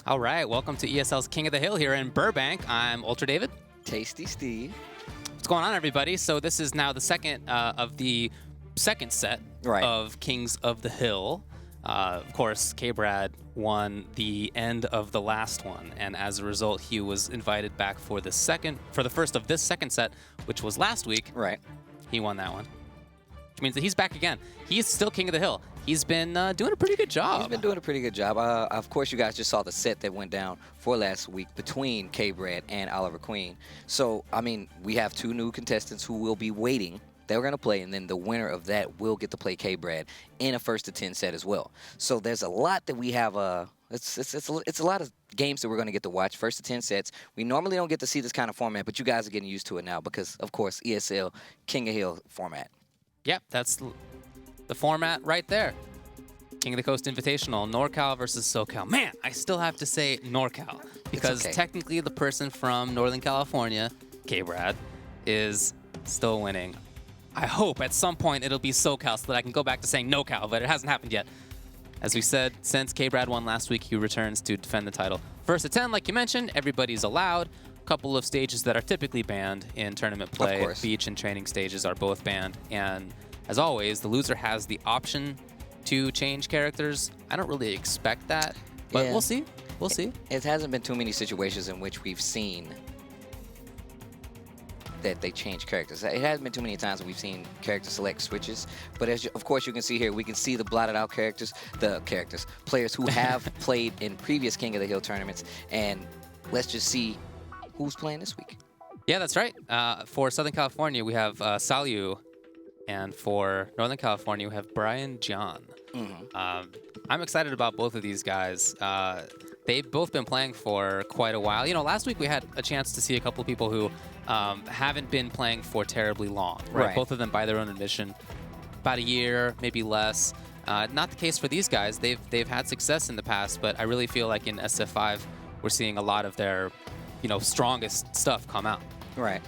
All right, welcome to ESL's King of the Hill here in Burbank. I'm Ultra David. Tasty Steve. What's going on, everybody? So this is now the second of the second set of Kings of the Hill. Of course, K-Brad won the end of the last one, and as a result, he was invited back for the first of this second set, which was last week. Right. He won that one, which means that he's back again. He's still King of the Hill. He's been doing a pretty good job. He's been doing a pretty good job. Of course, you guys just saw the set that went down for last week between K-Brad and Oliver Queen. So, I mean, we have two new contestants who will be waiting. They're going to play, and then the winner of that will get to play K-Brad in a 1-to-10 set as well. So there's a lot that we have. It's a lot of games that we're going to get to watch. 1-to-10 sets. We normally don't get to see this kind of format, but you guys are getting used to it now because, of course, ESL King of Hill format. Yep, that's the format right there. King of the Coast Invitational, NorCal versus SoCal. Man, I still have to say NorCal because technically the person from Northern California, K-Brad, is still winning. I hope at some point it'll be SoCal so that I can go back to saying NoCal, but it hasn't happened yet. As we said, since K-Brad won last week, he returns to defend the title. 1-to-10, like you mentioned, everybody's allowed. A couple of stages that are typically banned in tournament play, beach and training stages, are both banned. And as always, the loser has the option to change characters. I don't really expect that, but we'll see. We'll see. It hasn't been too many situations in which we've seen that they change characters. It hasn't been too many times that we've seen character select switches, but of course you can see here, we can see the blotted out players who have played in previous King of the Hill tournaments, and let's just see who's playing this week. Yeah, that's right. For Southern California, we have Saliou, and for Northern California, we have Brian John. I'm excited about both of these guys. They've both been playing for quite a while. You know, last week we had a chance to see a couple of people who haven't been playing for terribly long, right? Both of them by their own admission. About a year, maybe less. Not the case for these guys. They've had success in the past, but I really feel like in SFV we're seeing a lot of their, strongest stuff come out. Right.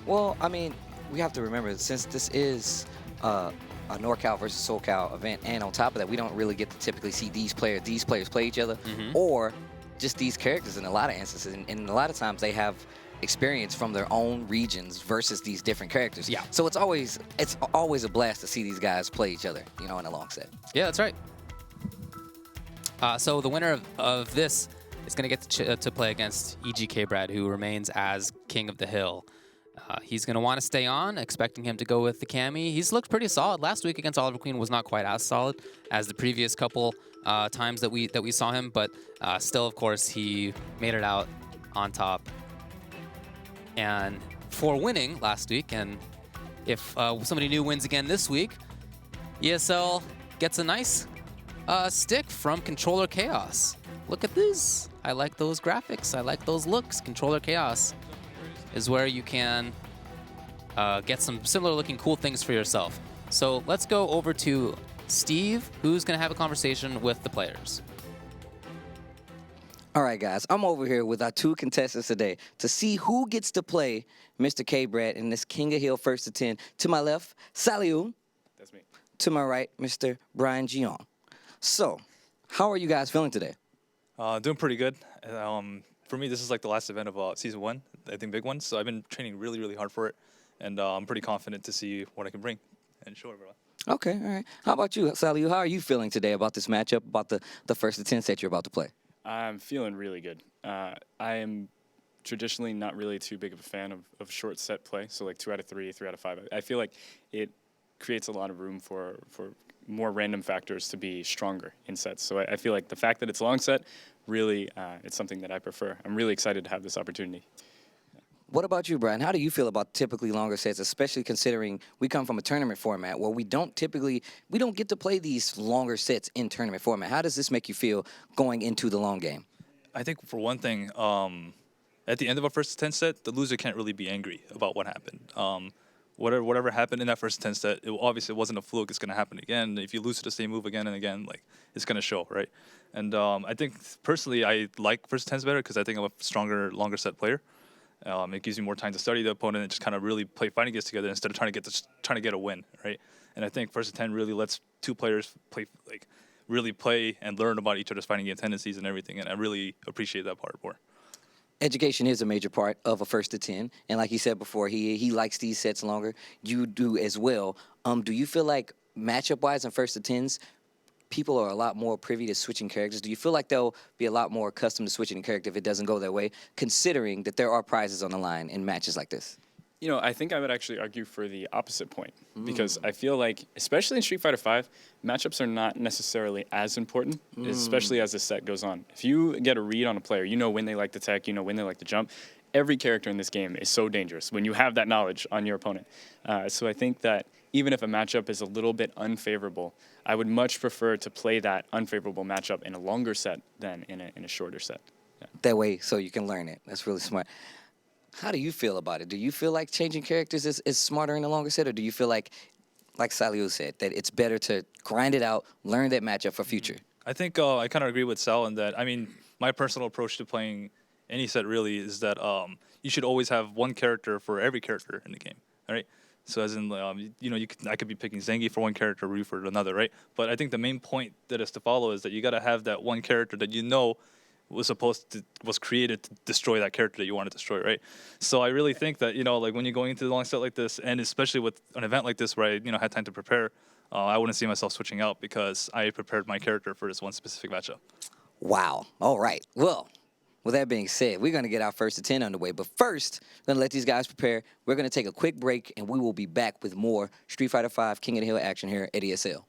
Well, I mean, we have to remember, since this is a NorCal versus SoCal event, and on top of that, we don't really get to typically see these players play each other, or just these characters in a lot of instances. And a lot of times they have experience from their own regions versus these different characters. Yeah. So it's always a blast to see these guys play each other, in a long set. Yeah, that's right. So the winner of this is going to get to play against EG Brad, who remains as King of the Hill. He's going to want to stay on, expecting him to go with the Cami. He's looked pretty solid. Last week against Oliver Queen was not quite as solid as the previous couple times that we saw him, but still, of course, he made it out on top. And for winning last week, and if somebody new wins again this week, ESL gets a nice stick from Controller Chaos. Look at this. I like those graphics. I like those looks. Controller Chaos is where you can get some similar looking cool things for yourself. So let's go over to Steve, who's going to have a conversation with the players. All right, guys, I'm over here with our two contestants today to see who gets to play Mr. K-Brad in this King of Hill 1-to-10. To my left, Saliou. That's me. To my right, Mr. Brian John. So, how are you guys feeling today? Doing pretty good. For me, this is like the last event of Season 1, I think big one. So I've been training really, really hard for it. And I'm pretty confident to see what I can bring and show everyone. Okay, all right. How about you, Saliou? How are you feeling today about this matchup, about the 1-to-10 set you're about to play? I'm feeling really good. I am traditionally not really too big of a fan of short set play, so like 2 out of 3, 3 out of 5. I feel like it creates a lot of room for more random factors to be stronger in sets. So I feel like the fact that it's long set, really, it's something that I prefer. I'm really excited to have this opportunity. What about you, Brian? How do you feel about typically longer sets, especially considering we come from a tournament format where we don't get to play these longer sets in tournament format? How does this make you feel going into the long game? I think for one thing, at the end of a 1-to-10 set, the loser can't really be angry about what happened. Whatever happened in that 1-to-10 set, obviously it wasn't a fluke. It's going to happen again. If you lose to the same move again and again, like, it's going to show, right? And I think personally I like 1-to-10s better because I think I'm a stronger, longer set player. It gives you more time to study the opponent and just kind of really play fighting games together instead of trying to get a win, right? And I think 1-to-10 really lets two players play like really play and learn about each other's fighting game tendencies and everything. And I really appreciate that part more. Education is a major part of a first to 10, and like you said before, he likes these sets longer. You do as well. Do you feel like matchup-wise in first to 10s, people are a lot more privy to switching characters? Do you feel like they'll be a lot more accustomed to switching a character if it doesn't go their way, considering that there are prizes on the line in matches like this? You know, I think I would actually argue for the opposite point because I feel like, especially in Street Fighter V, matchups are not necessarily as important, especially as the set goes on. If you get a read on a player, you know when they like to tech, you know when they like to jump. Every character in this game is so dangerous when you have that knowledge on your opponent. So I think that even if a matchup is a little bit unfavorable, I would much prefer to play that unfavorable matchup in a longer set than in a shorter set. Yeah. That way, so you can learn it. That's really smart. How do you feel about it? Do you feel like changing characters is smarter in a longer set, or do you feel like Saliou said, that it's better to grind it out, learn that matchup for future? I think I kind of agree with Sal in that. I mean, my personal approach to playing any set really is that you should always have one character for every character in the game, all right? So as in, you know, I could be picking Zengi for one character, Ryu for another, right? But I think the main point that is to follow is that you got to have that one character that you know was created to destroy that character that you want to destroy, right? So I really think that, you know, like when you're going into the long set like this, and especially with an event like this where I, you know, had time to prepare, I wouldn't see myself switching out because I prepared my character for this one specific matchup. Wow. All right. Well, with that being said, we're going to get our first to 10 underway. But first, we're going to let these guys prepare. We're going to take a quick break, and we will be back with more Street Fighter V King of the Hill action here at ESL.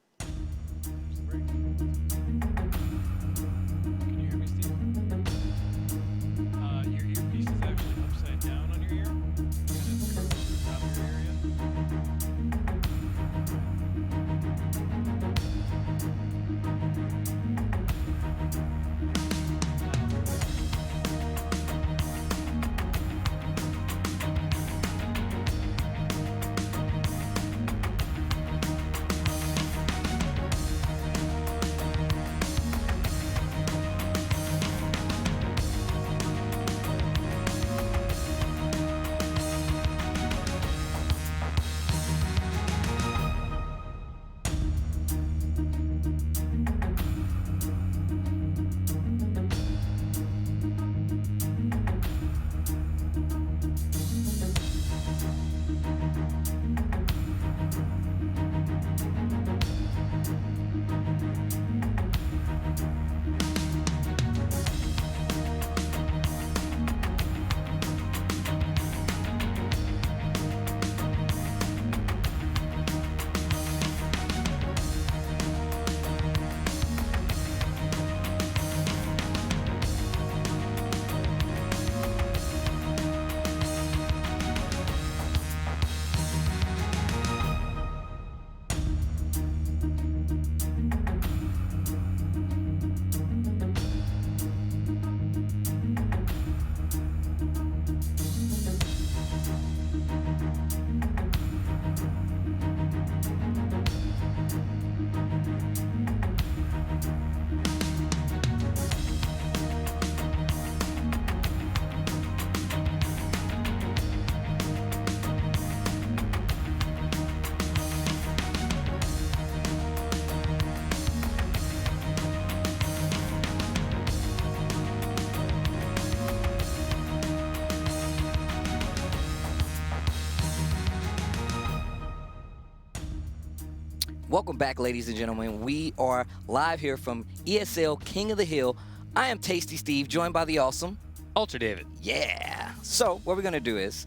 Welcome back, ladies and gentlemen. We are live here from ESL King of the Hill. I am Tasty Steve, joined by the awesome Ultra David. Yeah. So what we're going to do is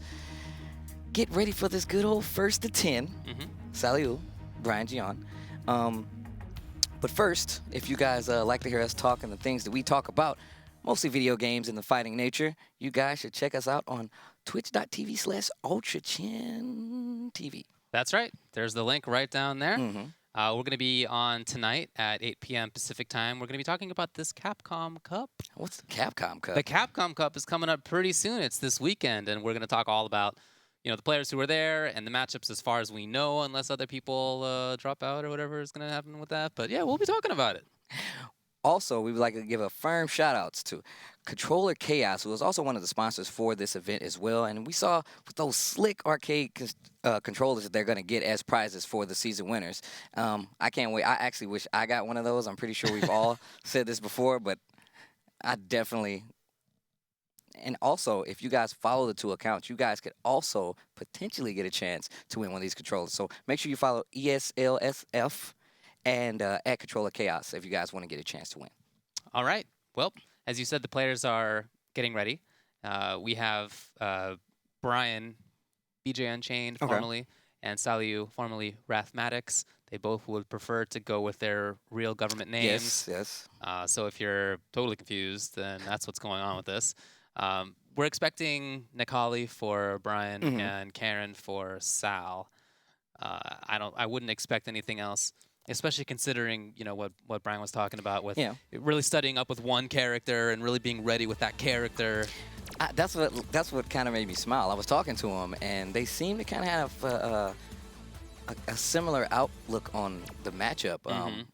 get ready for this good old first to 10. Saliou, Brian Gian. But first, if you guys like to hear us talk and the things that we talk about, mostly video games and the fighting nature, you guys should check us out on twitch.tv/UltraChinTV. That's right. There's the link right down there. We're going to be on tonight at 8 p.m. Pacific time. We're going to be talking about this Capcom Cup. What's the Capcom Cup? The Capcom Cup is coming up pretty soon. It's this weekend, and we're going to talk all about, you know, the players who were there and the matchups as far as we know, unless other people drop out or whatever is going to happen with that. But yeah, we'll be talking about it. Also, we would like to give a firm shout outs to Controller Chaos, who is also one of the sponsors for this event as well. And we saw with those slick arcade controllers that they're going to get as prizes for the season winners. I can't wait. I actually wish I got one of those. I'm pretty sure we've all said this before, but I definitely. And also, if you guys follow the 2 accounts, you guys could also potentially get a chance to win one of these controllers. So make sure you follow ESLSF and at Controller Chaos if you guys want to get a chance to win. All right. Well, as you said, the players are getting ready. We have Brian, bjUNCHAINED, formerly, and Saliou, formerly Wrathmatics. They both would prefer to go with their real government names. Yes, yes. So if you're totally confused, then that's what's going on with this. We're expecting Nikali for Brian and Karen for Sal. I wouldn't expect anything else, especially considering, you know, what Brian was talking about with really studying up with one character and really being ready with that character. That's what kind of made me smile. I was talking to him, and they seem to kind of have a similar outlook on the matchup.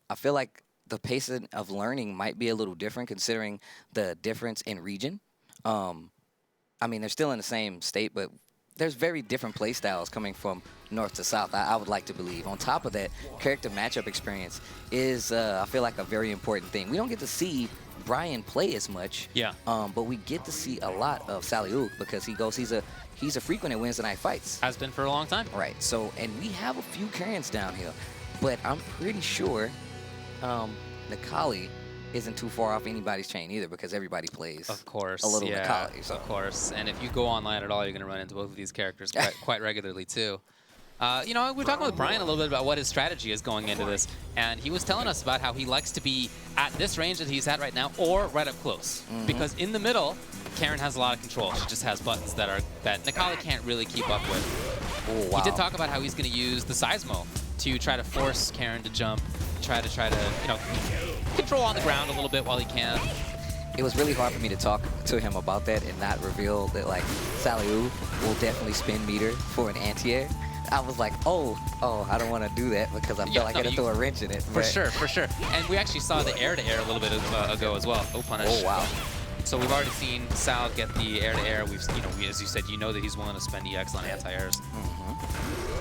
I feel like the pace of learning might be a little different considering the difference in region. I mean, they're still in the same state, but there's very different play styles coming from north to south, I would like to believe. On top of that, character matchup experience is, I feel like, a very important thing. We don't get to see Brian play as much, but we get to see a lot of Saliou because he's a frequent at Wednesday night fights. Has been for a long time. Right. So, and we have a few Karens down here, but I'm pretty sure Nikali isn't too far off anybody's chain either because everybody plays of course a little Nikali. So. Of course, and if you go online at all, you're going to run into both of these characters quite regularly too. You know, we were talking with Brian a little bit about what his strategy is going into this, and he was telling us about how he likes to be at this range that he's at right now or right up close. Because in the middle, Karen has a lot of control. She just has buttons that Nikali can't really keep up with. Oh, wow. He did talk about how he's going to use the Seismo to try to force Karen to jump, try to you know, control on the ground a little bit while he can. It was really hard for me to talk to him about that and not reveal that, like, Saliou will definitely spin meter for an anti-air. I was like, oh, I don't want to do that because I feel like I had to throw a wrench in it. For sure. And we actually saw the air-to-air a little bit ago as well. Oh, punish. Oh, wow. So we've already seen Sal get the air-to-air. As you said, you know that he's willing to spend EX on anti-airs.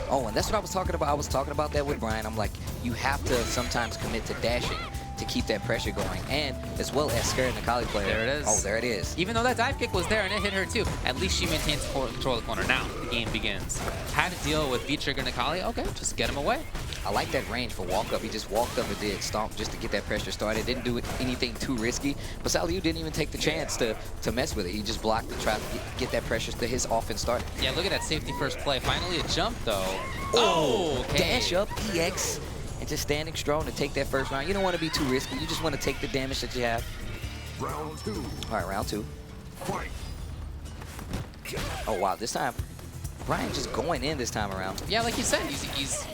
Oh, and that's what I was talking about. I was talking about that with Brian. I'm like, you have to sometimes commit to dashing to keep that pressure going, and as well as scaring the Nikali player. There it is. Oh, there it is. Even though that dive kick was there and it hit her too, at least she maintains control of the corner. Now the game begins. Had to deal with V-trigger Nikali. Okay, just get him away. I like that range for walk-up. He just walked up and did stomp just to get that pressure started. Didn't do anything too risky, but Saliou didn't even take the chance to mess with it. He just blocked to try to get that pressure to his offense started. Yeah, look at that safety first play. Finally a jump though. Oh, okay. Dash up, EX, and just standing strong to take that first round. You don't want to be too risky. You just want to take the damage that you have. Round 2. All right, round 2. Fight. Oh, wow, this time, Brian just going in this time around. Yeah, like you said, he's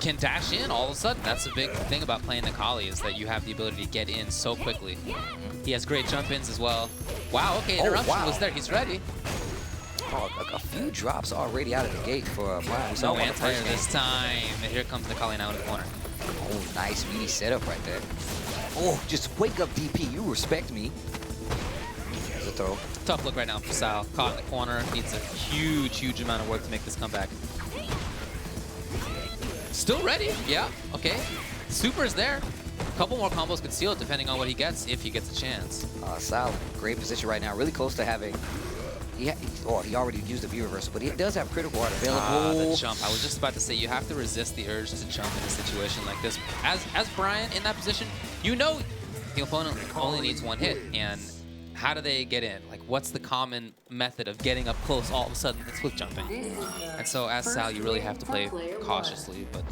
can dash in all of a sudden. That's the big thing about playing Nikali is that you have the ability to get in so quickly. He has great jump ins as well. Wow, okay, interruption was there. He's ready. Oh, a few drops already out of the gate for Brian. No anti-air this time. And here comes Nikali now in the corner. Oh, nice meaty setup right there. Oh, just wake up, DP. You respect me. There's a throw. Tough look right now for Sal. Caught in the corner. Needs a huge amount of work to make this comeback. Still ready. Yeah, okay. Super is there. A couple more combos could seal it depending on what he gets, if he gets a chance. Sal, great position right now. Really close to having... He already used the V-reversal, but he does have critical art available. The jump. I was just about to say, you have to resist the urge to jump in a situation like this. As Brian in that position, you know the opponent only needs one hit. And how do they get in? Like, what's the common method of getting up close all of a sudden? It's with jumping. And so as Sal, you really have to play cautiously. But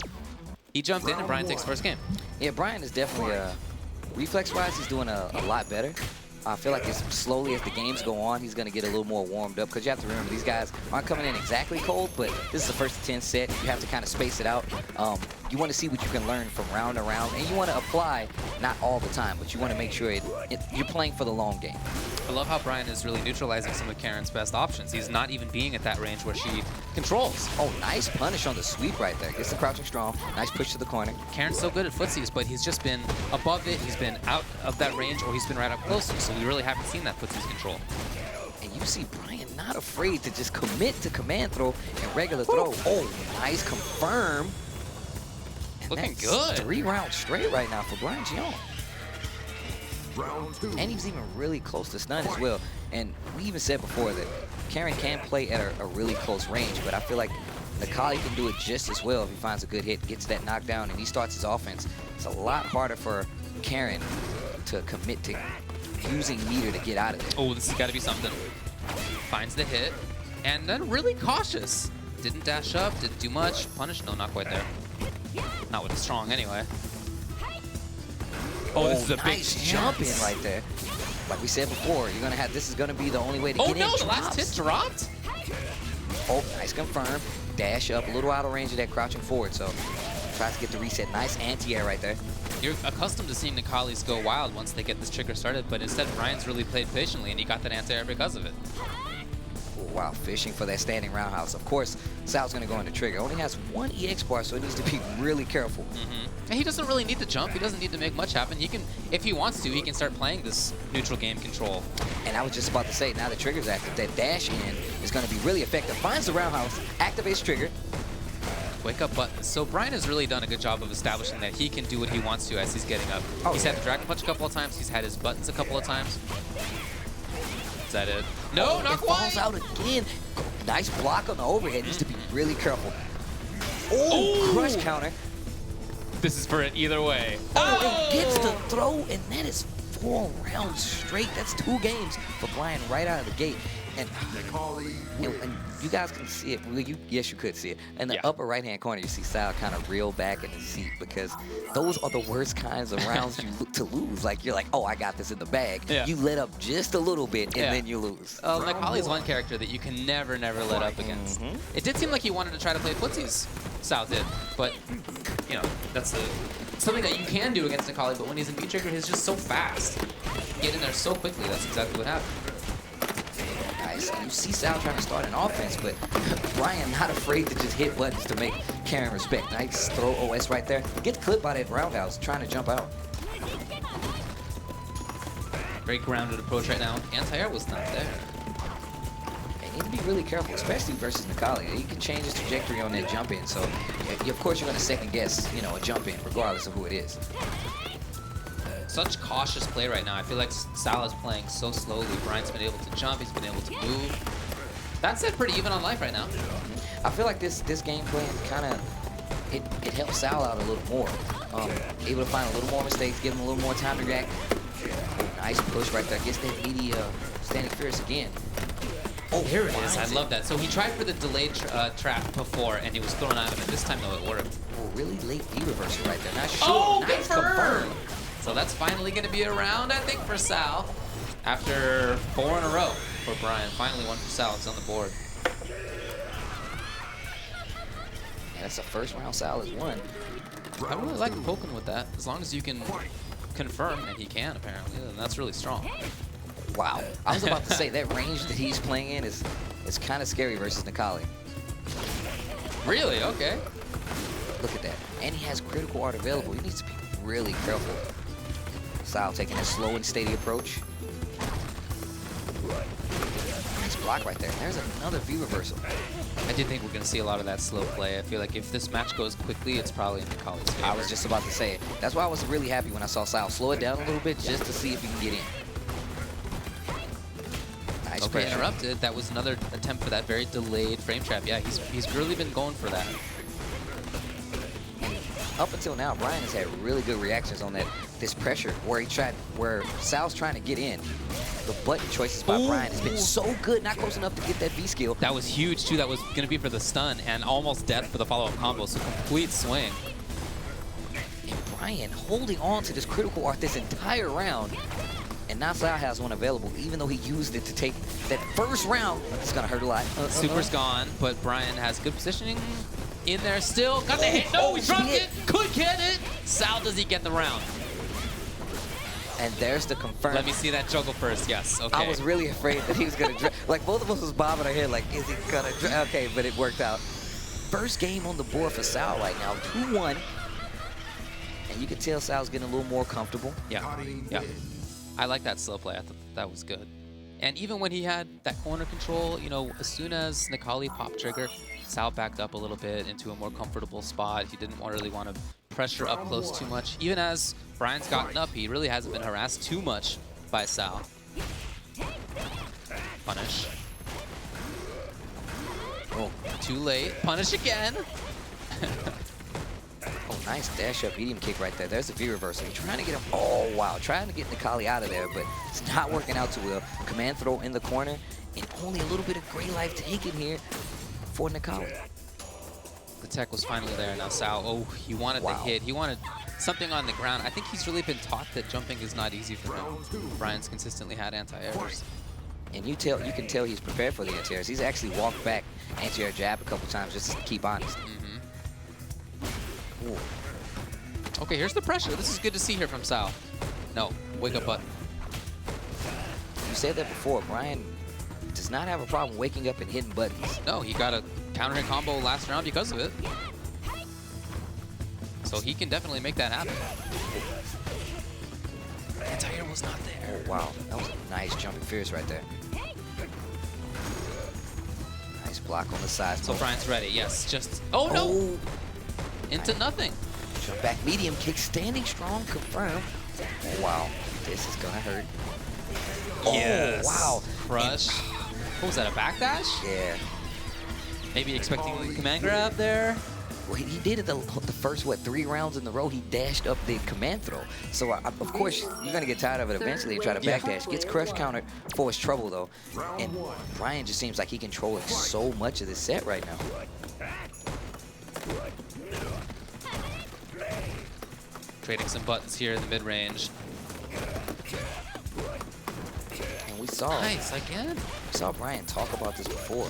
he jumped in, and Brian takes first game. Yeah, Brian is definitely, reflex-wise, he's doing a lot better. I feel like as slowly as the games go on, he's going to get a little more warmed up. Because you have to remember, these guys aren't coming in exactly cold, but this is the first 10 set. You have to kind of space it out. You want to see what you can learn from round to round. And you want to apply, not all the time, but you want to make sure you're playing for the long game. I love how Brian is really neutralizing some of Karen's best options. He's not even being at that range where she controls. Oh, nice punish on the sweep right there. Gets the crouching strong. Nice push to the corner. Karen's so good at footsies, but he's just been above it. He's been out of that range, or he's been right up close to, so we really haven't seen that footsies control. And you see Brian not afraid to just commit to command throw and regular throw. Oh, nice confirm. And Looking that's good. 3 rounds straight right now for Brian Gion. Round 2. And he's even really close to stun as well. And we even said before that Karen can play at a really close range, but I feel like Nikali can do it just as well if he finds a good hit, gets that knockdown, and he starts his offense. It's a lot harder for Karen to commit to using meter to get out of it. Oh, this has got to be something. Finds the hit, and then really cautious. Didn't dash up, didn't do much. Punish, no, not quite there. Not with the strong anyway. Oh, this is a big nice jump in right there. Like we said before, you're gonna have this is gonna be the only way to get in. Oh no, the last Drops. hit dropped? Oh, nice confirm. Dash up, a little out of range of that crouching forward, so tries to get the reset. Nice anti-air right there. You're accustomed to seeing Nikalis go wild once they get this trigger started, but instead Brian's really played patiently, and he got that anti-air because of it. Oh, wow, fishing for that standing roundhouse. Of course, Sal's gonna go into trigger. Only has 1 EX bar, so he needs to be really careful. And he doesn't really need to jump. He doesn't need to make much happen. He can, if he wants to, he can start playing this neutral game control. And I was just about to say, now the trigger's active, that dash in is gonna be really effective. Finds the roundhouse, activates trigger. Wake up button. So Brian has really done a good job of establishing that he can do what he wants to as he's getting up. Oh, he's yeah. had the Dragon Punch a couple of times. He's had his buttons a couple of times. Is that it? No, not It quite. falls out again. Nice block on the overhead. Needs to be really careful. Oh, crush counter. This is for it either way. Oh, it gets the throw, and that is 4 rounds straight. That's 2 games for Brian right out of the gate. And you guys can see it. Well, yes, you could see it. In the Yeah. upper right-hand corner, you see Sal kind of reel back in his seat because those are the worst kinds of rounds you look to lose. Like, you're like, oh, I got this in the bag. Yeah. You let up just a little bit, and Yeah. then you lose. Nikali's one character that you can never let up against. It did seem like he wanted to try to play footsies, Sal did, but, you know, that's something that you can do against Nikali, but when he's in B-Trigger, he's just so fast. Get in there so quickly, that's exactly what happened. Nice. You see Sal trying to start an offense, but Brian not afraid to just hit buttons to make Karen respect. Nice throw OS right there. Gets clipped by that roundhouse, trying to jump out. Very grounded approach right now. Anti-air was not there. You need to be really careful, especially versus Nikali. He can change his trajectory on that jump in, so of course you're going to second guess, you know, a jump in, regardless of who it is. Such cautious play right now. I feel like Sal is playing so slowly. Brian's been able to jump. He's been able to move. That's it, pretty even on life right now. I feel like this game plan kind of it helps Sal out a little more. Able to find a little more mistakes, give him a little more time to react. Oh, nice push right there. Gets that meaty standing fierce again. Oh, here it is. I love that. So he tried for the delayed trap before, and he was thrown out of it. This time, though, it worked. Oh, really late V reversal right there. Not sure. Oh, nice confirm. So that's finally going to be a round, I think, for Sal. After 4 in a row for Brian. Finally one for Sal. It's on the board. Yeah, that's the first round Sal has won. I really like poking with that. As long as you can confirm, and he can, apparently, then that's really strong. Wow. I was about to say, that range that he's playing in is kind of scary versus Nikali. Really? Okay. Look at that. And he has critical art available. He needs to be really careful. Sal taking a slow and steady approach. Nice block right there. There's another V reversal. I do think we're going to see a lot of that slow play. I feel like if this match goes quickly, it's probably in Nikali's favor. I was just about to say it. That's why I was really happy when I saw Sal slow it down a little bit just to see if he can get in. Nice Okay, pressure. interrupted. That was another attempt for that very delayed frame trap. Yeah, he's really been going for that. Up until now, Brian has had really good reactions on this pressure where Sal's trying to get in. The button choices by Brian has been so good, not close enough to get that V skill. That was huge, too. That was going to be for the stun and almost death for the follow-up combo, so complete swing. And Brian holding on to this critical art this entire round. And now Sal has one available, even though he used it to take that first round. It's going to hurt a lot. Super's gone, but Brian has good positioning in there still. Got the hit. No, he dropped it. Could get it. Sal, does he get the round? And there's the confirm. Let me see that juggle first. Yes. Okay. I was really afraid that he was going to like, both of us was bobbing our head like, is he going to okay, but it worked out. First game on the board for Sal right now, 2-1. And you can tell Sal's getting a little more comfortable. Yeah. Yeah. I like that slow play. I thought that was good. And even when he had that corner control, you know, as soon as Necalli popped trigger, Sal backed up a little bit into a more comfortable spot. He didn't really want to pressure up close too much. Even as Brian's gotten up, he really hasn't been harassed too much by Sal. Punish. Oh, Too late. Punish again. oh, nice dash up medium kick right there. There's the V reversal. Trying to get him. Oh, wow. Trying to get Necalli out of there, but it's not working out too well. Command throw in the corner, and only a little bit of gray life taken here for Necalli. The tech was finally there. Now Sal, oh, he wanted the hit. He wanted something on the ground. I think he's really been taught that jumping is not easy for him. Brian's consistently had anti-airs. And you can tell he's prepared for the anti-airs. He's actually walked back anti-air jab a couple times just to keep honest. Ooh. Okay, here's the pressure. This is good to see here from Sal. No, wake up button. You said that before. Brian does not have a problem waking up and hitting buttons. No, he got a counter hit combo last round because of it. So he can definitely make that happen. Anti-air was not there. Oh, wow. That was a nice jumping fierce right there. Nice block on the side. So Brian's ready. Yes, just... Oh, no! Oh. Into nothing. Jump back medium kick, standing strong, confirm. Oh, wow. This is going to hurt. Yes. Oh, wow. Crush. What was that, a backdash? Yeah. Maybe expecting the command grab there. Well, he did it the first, 3 rounds in a row. He dashed up the command throw. So, of course, you're going to get tired of it eventually and try to backdash. Gets crush countered for his trouble, though. And Brian just seems like he's controlling so much of this set right now. Trading some buttons here in the mid-range. And we saw, Nice, again. we saw Brian talk about this before.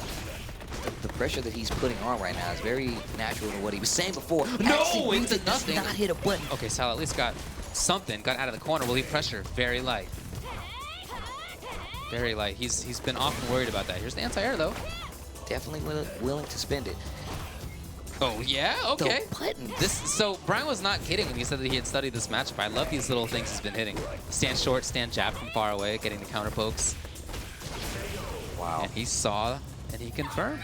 The pressure that he's putting on right now is very natural to what he was saying before. No, Actually, into does nothing. not hit a button. Okay, Sal at least got something. Got out of the corner. Will he pressure? Very light. Very light. He's been often worried about that. Here's the anti-air, though. Definitely willing to spend it. Oh, yeah? Okay. The buttons. So Brian was not kidding when he said that he had studied this matchup. I love these little things he's been hitting. Stand short, stand jab from far away, getting the counter pokes. Wow. And he saw and he confirmed.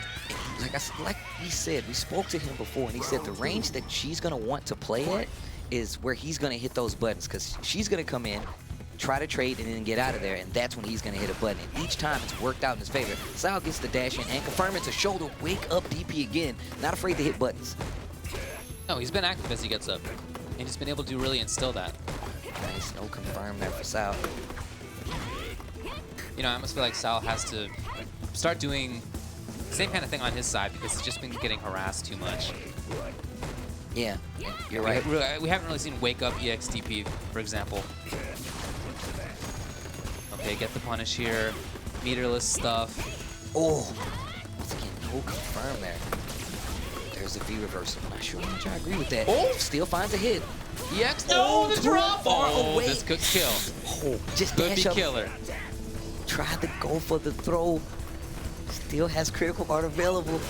Like he said, we spoke to him before, and he said the range that she's going to want to play at is where he's going to hit those buttons, because she's going to come in, try to trade, and then get out of there, and that's when he's going to hit a button. And each time it's worked out in his favor. Sal gets the dash in and confirm it's a shoulder. Wake up DP again. Not afraid to hit buttons. No, he's been active as he gets up. And he's been able to really instill that. Nice, no confirm there for Sal. You know, I almost feel like Sal has to start doing the same kind of thing on his side because he's just been getting harassed too much. Yeah, you're right. We haven't really seen Wake Up EXTP, for example. Okay, get the punish here. Meterless stuff. Oh, once again, no confirm there. There's the V reversal. I'm not sure how much I agree with that. Oh! Still finds a hit. EX. No, the drop. Far Oh, away. this could kill. Oh, just Could dash be up. killer. Tried to go for the throw. Still has critical art available.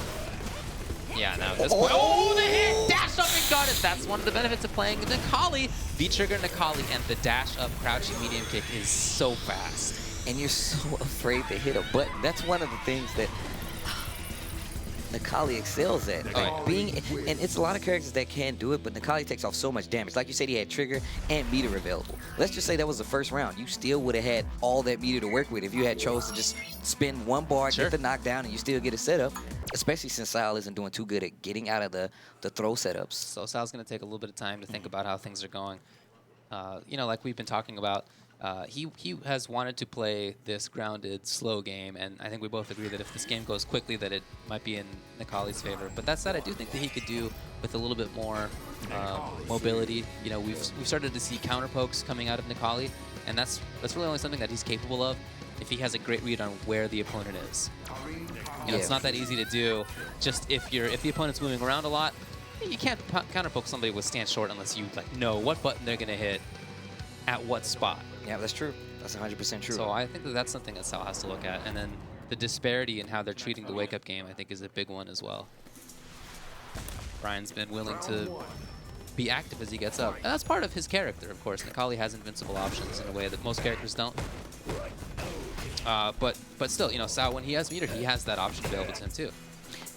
Yeah, now this point. Oh, the hit! Dash up and got it. That's one of the benefits of playing Necalli. V-trigger Necalli, and the dash up crouching medium kick is so fast. And you're so afraid to hit a button. That's one of the things that Necalli excels at. Right. And it's a lot of characters that can do it, but Necalli takes off so much damage. Like you said, he had trigger and meter available. Let's just say that was the first round. You still would have had all that meter to work with if you had chose to just spin one bar, Sure. get the knockdown, and you still get a setup. Especially since Sal isn't doing too good at getting out of the throw setups. So Sal's going to take a little bit of time to think about how things are going. You know, like we've been talking about, he has wanted to play this grounded, slow game, and I think we both agree that if this game goes quickly, that it might be in Necalli's favor. But that said, I do think that he could do with a little bit more mobility. You know, we've started to see counter pokes coming out of Necalli, and that's really only something that he's capable of if he has a great read on where the opponent is. You know, it's not that easy to do. Just if the opponent's moving around a lot, you can't counter poke somebody with stand short unless you know what button they're gonna hit at what spot. Yeah, that's true. That's 100% true. So I think that that's something that Sal has to look at. And then the disparity in how they're treating the wake-up game, I think, is a big one as well. Brian's been willing to be active as he gets up. And that's part of his character, of course. Necalli has invincible options in a way that most characters don't. But still, you know, Sal, when he has meter, he has that option available to him too.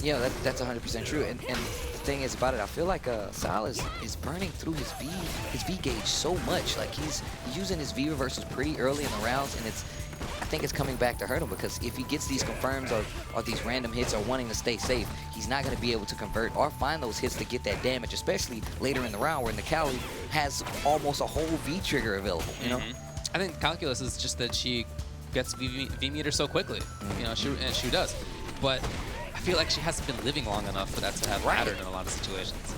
Yeah, that's 100% true. And the thing is about it, I feel like Sal is burning through his V gauge so much. Like he's using his V reversals pretty early in the rounds, and I think it's coming back to hurt him, because if he gets these confirms or these random hits or wanting to stay safe, he's not going to be able to convert or find those hits to get that damage, especially later in the round where Necalli has almost a whole V trigger available, you know? I think calculus is just that she gets V meter so quickly. You know, she does. But I feel like she hasn't been living long enough for that to have mattered in a lot of situations.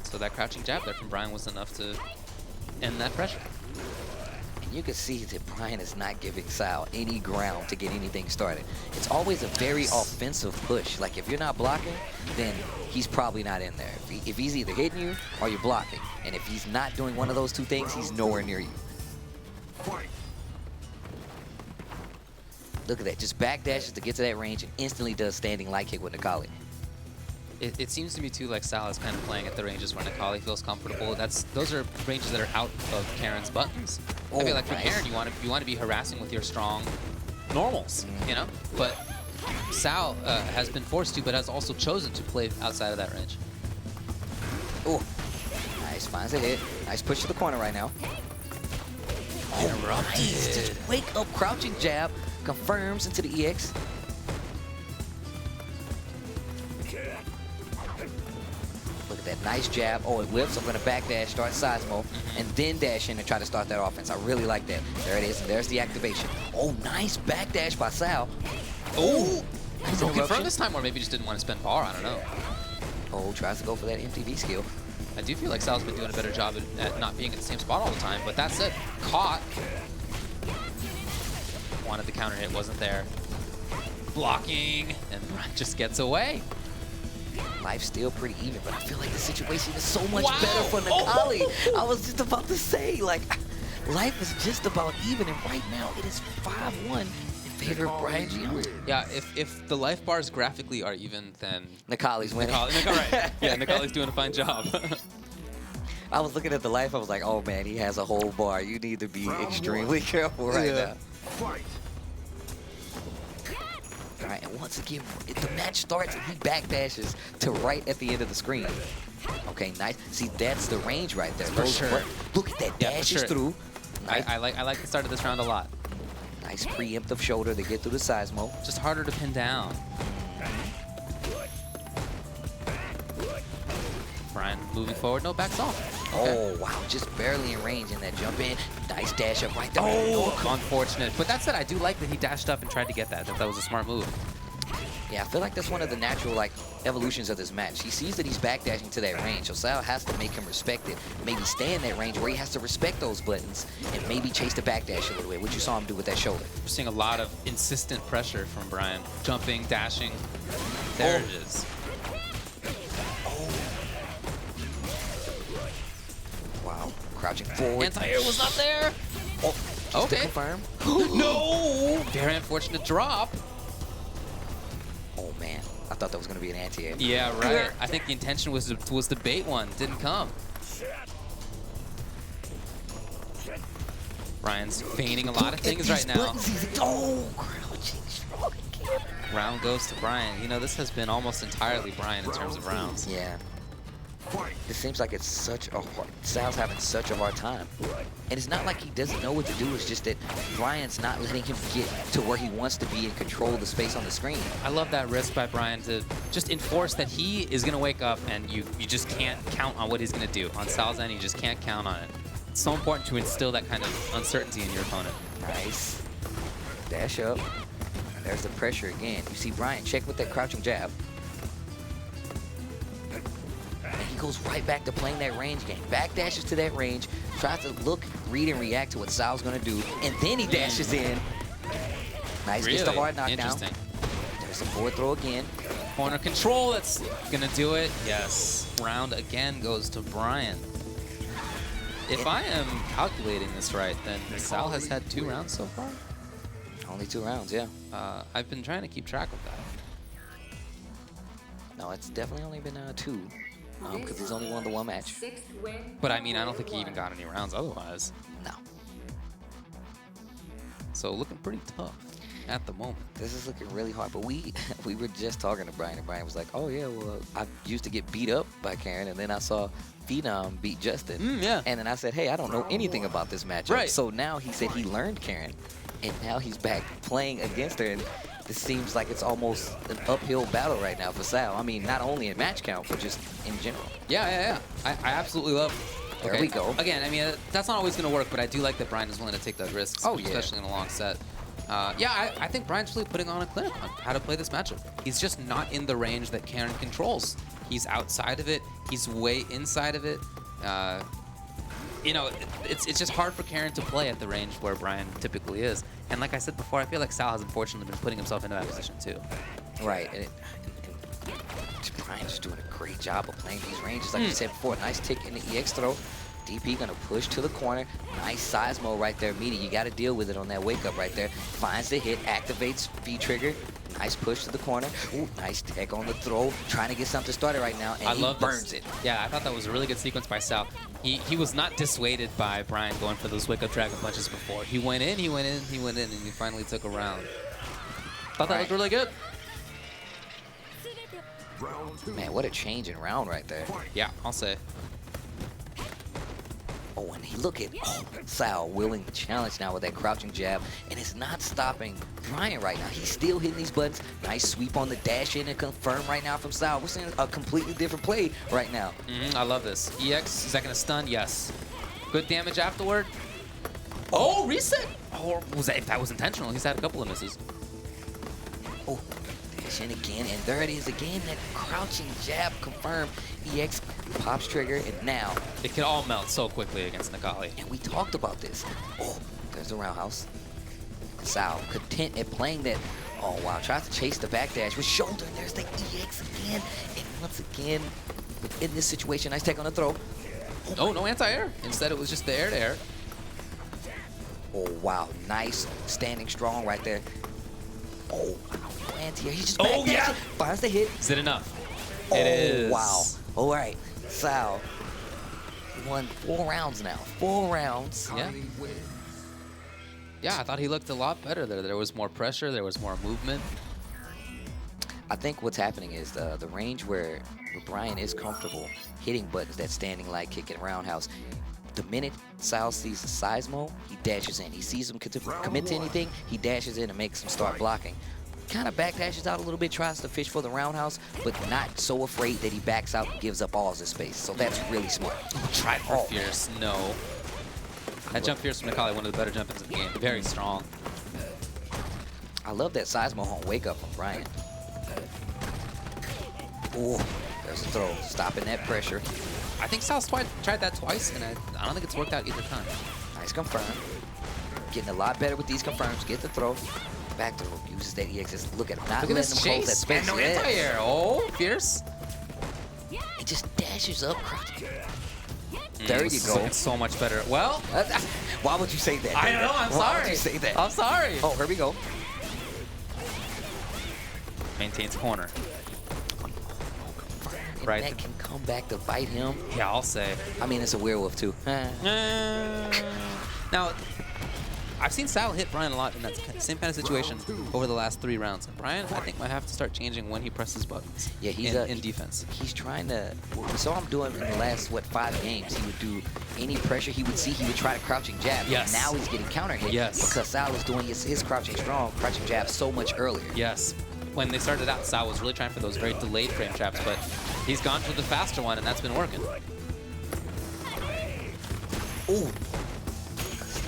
So that crouching jab there from Brian was enough to end that pressure. You can see that Brian is not giving Sal any ground to get anything started. It's always a very offensive push. Like, if you're not blocking, then he's probably not in there. If he's either hitting you or you're blocking. And if he's not doing one of those two things, he's nowhere near you. Look at that. Just backdashes to get to that range and instantly does standing light kick with Necalli. It seems to me too like Sal is kind of playing at the ranges where Necalli feels comfortable. Those are ranges that are out of Karen's buttons. I feel like for Karen, you want to be harassing with your strong normals, you know. But Sal has been forced to, but has also chosen to play outside of that range. Oh, nice, finds a hit. Nice push to the corner right now. Oh, nice. Just wake up, crouching jab, confirms into the EX. Look at that nice jab. Oh, it whips. I'm going to backdash, start Seismo, and then dash in and try to start that offense. I really like that. There it is, and there's the activation. Oh, nice backdash by Sal. Oh, nice confirm this time, or maybe just didn't want to spend bar. I don't know. Oh, tries to go for that MTV skill. I do feel like Sal's been doing a better job at not being in the same spot all the time, but that said, caught. Wanted the counter hit, wasn't there. Blocking, and just gets away. Life's still pretty even, but I feel like the situation is so much better for Necalli. I was just about to say, like, life is just about even, and right now it is 5-1 in favor of Brian bjUNCHAINED. Yeah, if the life bars graphically are even, then Necalli's winning. Right. Yeah, Necalli's doing a fine job. I was looking at the life, I was like, oh man, he has a whole bar. You need to be extremely careful right now. All right, and once again, the match starts and he backdashes to right at the end of the screen. Okay, nice. See, that's the range right there. For sure. Look at that, dashes through. Nice. I like the start of this round a lot. Nice preemptive shoulder to get through the Seismo. Just harder to pin down. Brian moving forward, no, backs off. Okay. Oh, wow, just barely in range in that jump in. Nice dash up right there. Oh, unfortunate. But that said, I do like that he dashed up and tried to get that. That was a smart move. Yeah, I feel like that's one of the natural, like, evolutions of this match. He sees that he's backdashing to that range, so Sal has to make him respect it. Maybe stay in that range where he has to respect those buttons and maybe chase the backdash a little bit, what you saw him do with that shoulder. We're seeing a lot of insistent pressure from Brian. Jumping, dashing. There it is. Wow, crouching forward. Anti-air was not there. Oh, just to Okay. confirm. No! Very unfortunate drop. Oh, man. I thought that was going to be an anti-air. Yeah, right. I think the intention was the bait one. Didn't come. Brian's feigning a lot of things right now. Oh, crouching strong again. Round goes to Brian. You know, this has been almost entirely Brian in terms of rounds. Yeah. It seems like it's such a hard... Sal's having such a hard time. And it's not like he doesn't know what to do. It's just that Brian's not letting him get to where he wants to be and control the space on the screen. I love that risk by Brian to just enforce that he is going to wake up and you just can't count on what he's going to do. On Sal's end, you just can't count on it. It's so important to instill that kind of uncertainty in your opponent. Nice. Dash up. There's the pressure again. You see Brian check with that crouching jab. And he goes right back to playing that range game. Back dashes to that range, tries to look, read, and react to what Sal's going to do, and then he dashes in. Nice, Really? gets the hard knockdown. Interesting. There's the forward throw again. Corner control, that's going to do it. Yes. Round again goes to Brian. If I am calculating this right, then Sal has had 2 rounds so far. Only 2 rounds, yeah. I've been trying to keep track of that. No, it's definitely only been 2. Because he's only won the 1 match. But I mean, I don't think he even got any rounds otherwise. No. So looking pretty tough at the moment. This is looking really hard. But we were just talking to Brian, and Brian was like, oh, yeah, well, I used to get beat up by Karen, and then I saw Phenom beat Justin. Yeah. And then I said, hey, I don't know anything about this matchup. Right. So now he said he learned Karen, and now he's back playing against her. And this seems like it's almost an uphill battle right now for Sal. I mean, not only in match count, but just in general. Yeah. I absolutely love. There we go. Again, I mean, that's not always going to work, but I do like that Brian is willing to take those risks, Oh, yeah. especially in a long set. Yeah, I think Brian's really putting on a clinic on how to play this matchup. He's just not in the range that Karen controls. He's outside of it. He's way inside of it. You know, it's just hard for Karen to play at the range where Brian typically is. And like I said before, I feel like Sal has unfortunately been putting himself into that position too. Right. And Brian's just doing a great job of playing these ranges. Like you said before, nice tick in the EX throw. DP gonna push to the corner. Nice Seismo right there. Meaty, you gotta deal with it on that wake up right there. Finds the hit, activates V trigger. Nice push to the corner. Ooh, nice tech on the throw. Trying to get something started right now, and he burns it. Yeah, I thought that was a really good sequence by Sal. He was not dissuaded by Brian going for those wake up dragon punches before. He went in, and he finally took a round. Thought that looked really good. Man, what a change in round right there. Yeah, I'll say. Oh, and look at Sal willing to challenge now with that crouching jab, and it's not stopping Brian right now. He's still hitting these buttons. Nice sweep on the dash in and confirm right now from Sal. We're seeing a completely different play right now. I love this. EX, is that going to stun? Yes. Good damage afterward. Oh, reset! Or was that, if that was intentional, he's had a couple of misses. Oh, dash in again, and there it is again. That crouching jab confirmed. EX pops trigger, and now It can all melt so quickly against Nakali. and we talked about this. Oh, there's the roundhouse. Sal content at playing that. Oh wow, tries to chase the backdash with shoulder. And there's the EX again, and once again in this situation, nice take on the throw. Oh, no anti-air. Instead, it was just the air-to-air. Oh wow, nice standing strong right there. Oh, anti-air. He just Oh, backdashed yeah. it, finds the hit. Is it enough? Oh It is. wow. All right, Sal won 4 rounds now. 4 rounds. Yeah. Yeah, I thought he looked a lot better there. There was more pressure. There was more movement. I think what's happening is the range where Brian is comfortable hitting buttons, that standing light kick and roundhouse. The minute Sal sees the Seismo, he dashes in. He sees him commit to anything, he dashes in and makes him start blocking. Kind of backdashes out a little bit, tries to fish for the roundhouse, but not so afraid that he backs out and gives up all his space. So that's really smart. Tried for Fierce. No. That jump Fierce from Nakali, one of the better jump-ins in the game. Very strong. I love that Seismo home wake up from Brian. Oh, there's a throw, stopping that pressure. I think Sal's tried that twice, and I don't think it's worked out either time. Nice confirm. Getting a lot better with these confirms. Get the throw. Back throw. Uses that EX. Just look at him. Not Look at letting this him close that chase. space. And no Yeah. anti-air. Oh, Fierce. He just dashes up. There you go. Looking so much better. Well, Why would you say that? I know. I'm Why sorry. would you say that? I'm sorry. Oh, here we go. Maintains corner. And Right. that can come back to bite him. Yeah, I'll say. I mean, it's a werewolf, too. Now, I've seen Sal hit Brian a lot in that same kind of situation over the last 3 rounds. And Brian, I think, might have to start changing when he presses buttons Yeah, he's in defense. He's trying to. We saw him doing in the last 5 games. He would do any pressure he would see. He would try to crouching jab. Yes. Now he's getting counter hit. Yes. Because Sal was doing his crouching strong, crouching jab so much earlier. Yes. When they started out, Sal was really trying for those very delayed frame traps, but he's gone for the faster one, and that's been working. Ooh.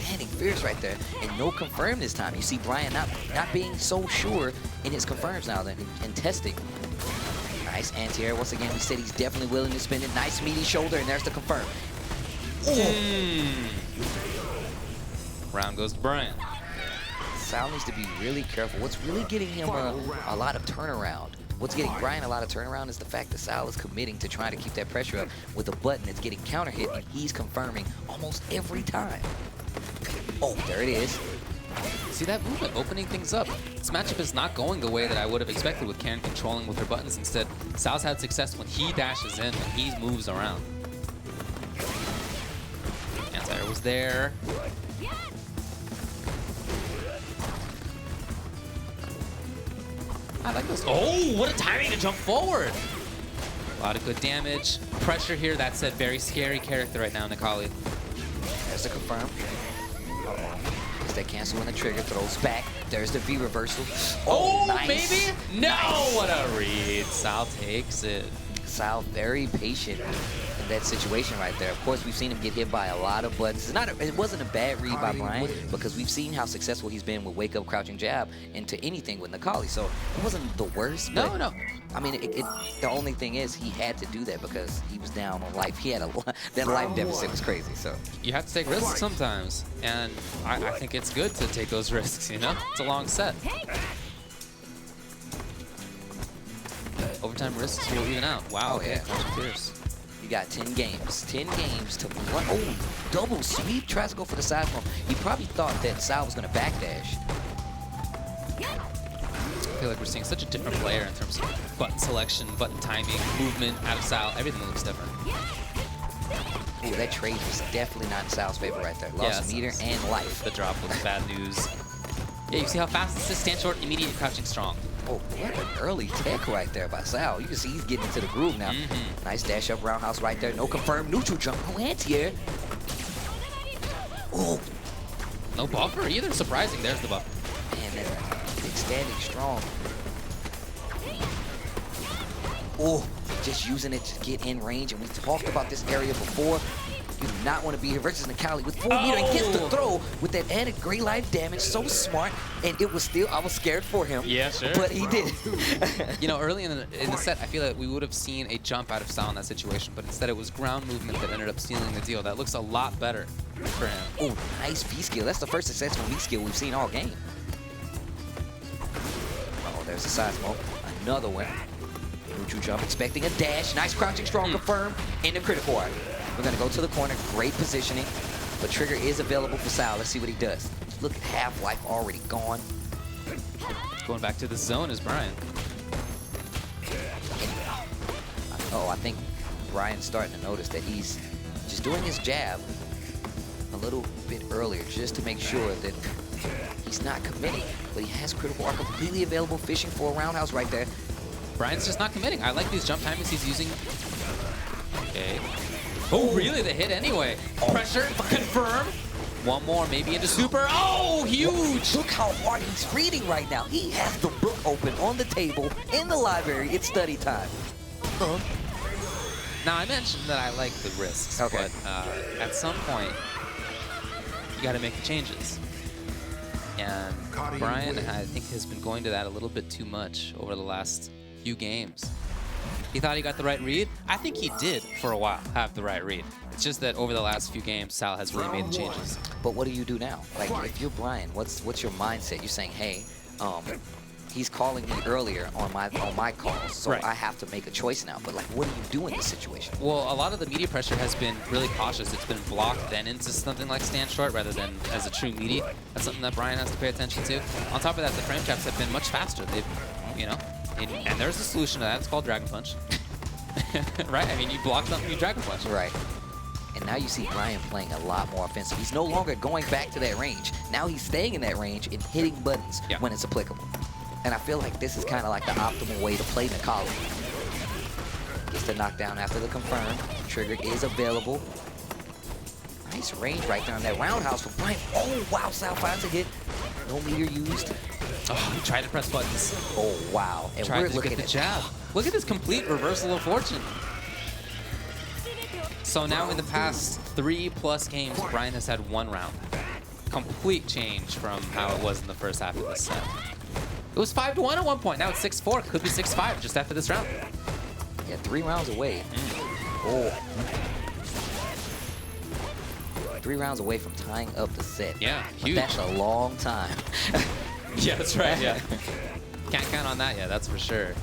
Standing fierce right there. And no confirm this time. You see Brian not being so sure in his confirms now and testing. Nice anti-air. Once again, we said he's definitely willing to spin it. Nice meaty shoulder, and there's the confirm. Round goes to Brian. Sal needs to be really careful. What's really getting him a lot of turnaround what's getting Brian a lot of turnaround is the fact that Sal is committing to trying to keep that pressure up with a button that's getting counter hit, and he's confirming almost every time. Oh, there it is. See that movement, opening things up. This matchup is not going the way that I would have expected with Karen controlling with her buttons. Instead, Sal's had success when he dashes in, when he moves around. Anti-air was there. I like this. Oh, what a timing to jump forward. A lot of good damage. Pressure here. That said, very scary character right now, Nikali. There's the confirm. Gets that cancel when the trigger throws back. There's the V reversal. Oh, nice. maybe? No, Nice. what a read. Sal takes it. Sal very patient in that situation right there. Of course, we've seen him get hit by a lot of buttons. It wasn't a bad read by Brian because we've seen how successful he's been with wake up, crouching jab into anything with Nikali. So it wasn't the worst. No, but, no. I mean, the only thing is he had to do that because he was down on life. He had that life deficit was crazy. So You have to take risks sometimes, and I think it's good to take those risks, you know? It's a long set. Overtime risks will even out. Wow, Oh, okay. yeah. Crouching Fierce. you got 10 games. 10 games to one. Oh, double sweep. Tries to go for the side smoke. He probably thought that Sal was going to backdash. I feel like we're seeing such a different player in terms of button selection, button timing, movement, out of Sal. Everything looks different. Ooh, that trade was definitely not in Sal's favor right there. Lost meter and life. The drop was bad news. Yeah, you see how fast this is? Stand short, immediate crouching strong. Oh, what an early tech right there by Sal. You can see he's getting into the groove now. Nice dash up roundhouse right there. No confirmed neutral jump. No anti-air. Oh, No buffer either. Surprising. There's the buffer. man, that big standing strong. Oh, just using it to get in range. And we talked about this area before. You do not want to be here versus Nikali with 4 meter and gets the throw with that added gray life damage. So smart. And it was still, I was scared for him. Yeah, sure. But he did. You know, early in the set, I feel like we would have seen a jump out of Sal in that situation, but instead it was ground movement that ended up sealing the deal. That looks a lot better for him. Oh, nice V skill. That's the first successful V skill we've seen all game. Oh, there's a side smoke. Another one. Neutral jump, expecting a dash. Nice crouching strong confirm in the critical art. We're going to go to the corner. Great positioning. But trigger is available for Sal. Let's see what he does. Look at half-life already gone. Going back to the zone is Brian. Oh, I think Brian's starting to notice that he's just doing his jab a little bit earlier just to make sure that he's not committing. But he has critical art completely available, fishing for a roundhouse right there. Brian's just not committing. I like these jump timings he's using. Okay. Oh, really? The hit anyway. Pressure, confirm. One more, maybe into super. Oh, huge! Look how hard he's reading right now. He has the book open on the table in the library. It's study time. Now, I mentioned that I like the risks, Okay. but at some point, you got to make the changes. And Brian, I think, has been going to that a little bit too much over the last few games. He thought he got the right read. I think he did, for a while, have the right read. It's just that over the last few games, Sal has really made the changes. But what do you do now? Like, if you're Brian, what's your mindset? You're saying, hey, he's calling me earlier on my calls, so Right. I have to make a choice now. But like, what do you do in this situation? Well, a lot of the media pressure has been really cautious. It's been blocked then into something like stand short rather than as a true media. That's something that Brian has to pay attention to. On top of that, the frame traps have been much faster. They've, you know, and there's a solution to that. It's called Dragon Punch. Right? I mean, you block something, you Dragon Punch. Right. And now you see Brian playing a lot more offensive. He's no longer going back to that range. Now he's staying in that range and hitting buttons when it's applicable. And I feel like this is kind of like the optimal way to play Nikali. Gets the knockdown after the confirm. Trigger is available. Nice range right there on that roundhouse for Brian. Oh, wow. Sal finds a hit. No meter used. Oh, he tried to press buttons. Oh, wow. And Tried we're to looking get the at jab. Look at this complete reversal of fortune. So now in the past 3+ games, Brian has had 1 round. Complete change from how it was in the first half of this set. It was 5-1 at one point. Now it's 6-4. Could be 6-5 just after this round. Yeah, 3 rounds away. Oh. 3 rounds away from tying up the set. Yeah, But huge. that's a long time. Yeah, that's right. Yeah. Can't count on that yet, that's for sure.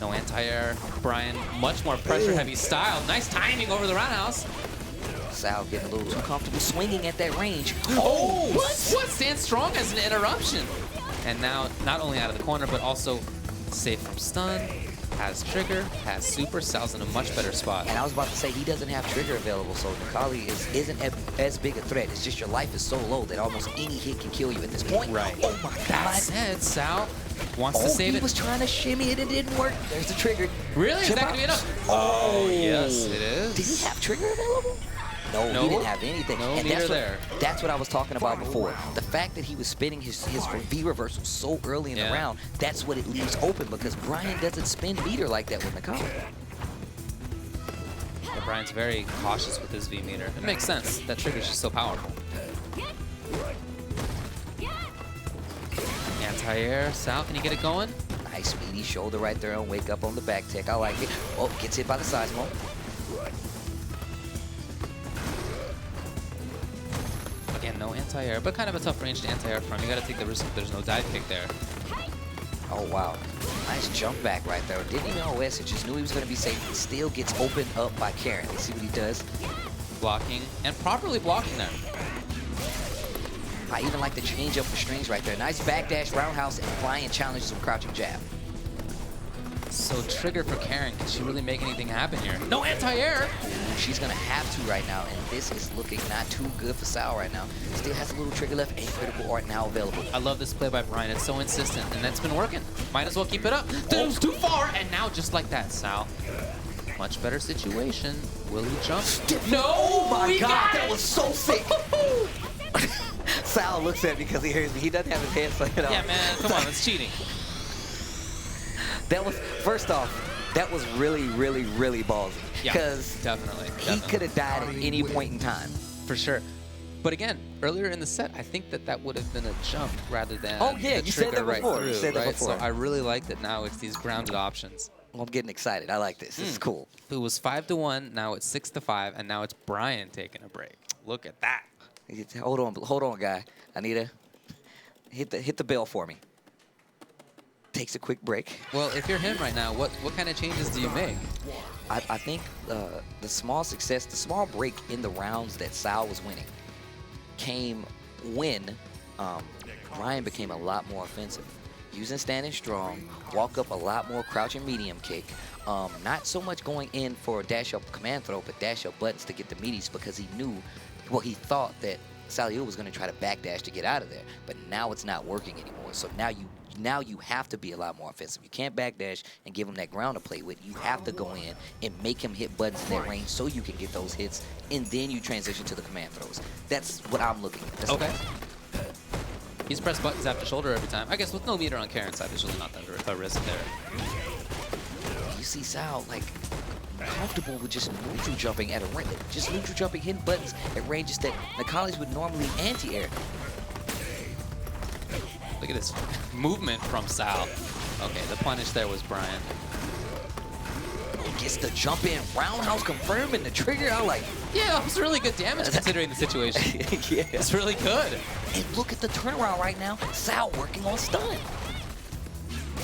No anti-air. Brian, much more pressure-heavy style. Nice timing over the roundhouse. Sal getting a little too comfortable swinging at that range. Oh, what? Stands strong as an interruption. And now, not only out of the corner, but also safe from stun, has trigger, has super. Sal's in a much better spot. And I was about to say, he doesn't have trigger available, so Nikali isn't as big a threat. It's just your life is so low that almost any hit can kill you at this point. Right. Oh my God. That said, Sal wants to save he it. was trying to shimmy it and it didn't work. There's the trigger. Really? Is Chip that out. going to be enough? Oh, yes, it is. Did he have trigger available? No, he didn't have anything. No and meter there. That's what I was talking about before. The fact that he was spinning his V reversal so early in the round, that's what it leaves open because Brian doesn't spin meter like that with Nikali. Yeah, Brian's very cautious with his V meter. It makes sense. That trigger's just so powerful. Anti-air. Sal, can you get it going? Nice speedy shoulder right there and wake up on the back tech. I like it. Oh, gets hit by the side smoke. Again, no anti-air, but kind of a tough range to anti-air from. You got to take the risk if there's no dive kick there. Oh, wow. Nice jump back right there. Didn't even OS it, just knew he was going to be safe. He still gets opened up by Karen. Let's see what he does. Blocking, and properly blocking there. I even like to change up the strings right there. Nice backdash roundhouse, and Brian challenges with crouching jab. So trigger for Karen. Can she really make anything happen here? No anti-air! She's going to have to right now, and this is looking not too good for Sal right now. Still has a little trigger left, and critical art now available. I love this play by Brian. It's so insistent, and that's been working. Might as well keep it up. It was too far, and now just like that, Sal. Much better situation. Will he jump? No! Oh my we God, got that it! was so sick! Sal looks at me because he hears me. He doesn't have his hands slammed out. Yeah, man, come on, it's cheating. That was, first off, that was really, really, really ballsy. Yeah, Because definitely. he could have died at any point in time. For sure. But again, earlier in the set, I think that would have been a jump rather than Oh, yeah, the you said trigger that before. right through, You said that right? before. So I really like that now it's these grounded options. Well, I'm getting excited. I like this. This is cool. It was 5-1, now it's 6-5, and now it's Brian taking a break. Look at that. Hold on, guy. I need to hit the bell for me. Takes a quick break. Well, if you're him right now, what kind of changes do you make? I think the small success, the small break in the rounds that Sal was winning came when Brian became a lot more offensive. Using standing strong, walk up a lot more crouching medium kick. Not so much going in for a dash up command throw, but dash up buttons to get the meaties because he knew, well, he thought that Saliou was going to try to backdash to get out of there. But now it's not working anymore. So now you have to be a lot more offensive. You can't backdash and give him that ground to play with. You have to go in and make him hit buttons in that range so you can get those hits, and then you transition to the command throws. That's what I'm looking at. That's Okay. He's pressed buttons after shoulder every time. I guess with no meter on Karen's side, there's really not that a risk there. You see Sal, like, comfortable with just neutral jumping at a range. Just neutral jumping, hitting buttons at ranges that Nikali's would normally anti-air. Look at this movement from Sal. Okay, the punish there was Brian. Gets the jump in, roundhouse confirming the trigger. I like, Yeah, it was really good damage considering the situation. yeah. It's really good. And look at the turnaround right now. Sal working on stun.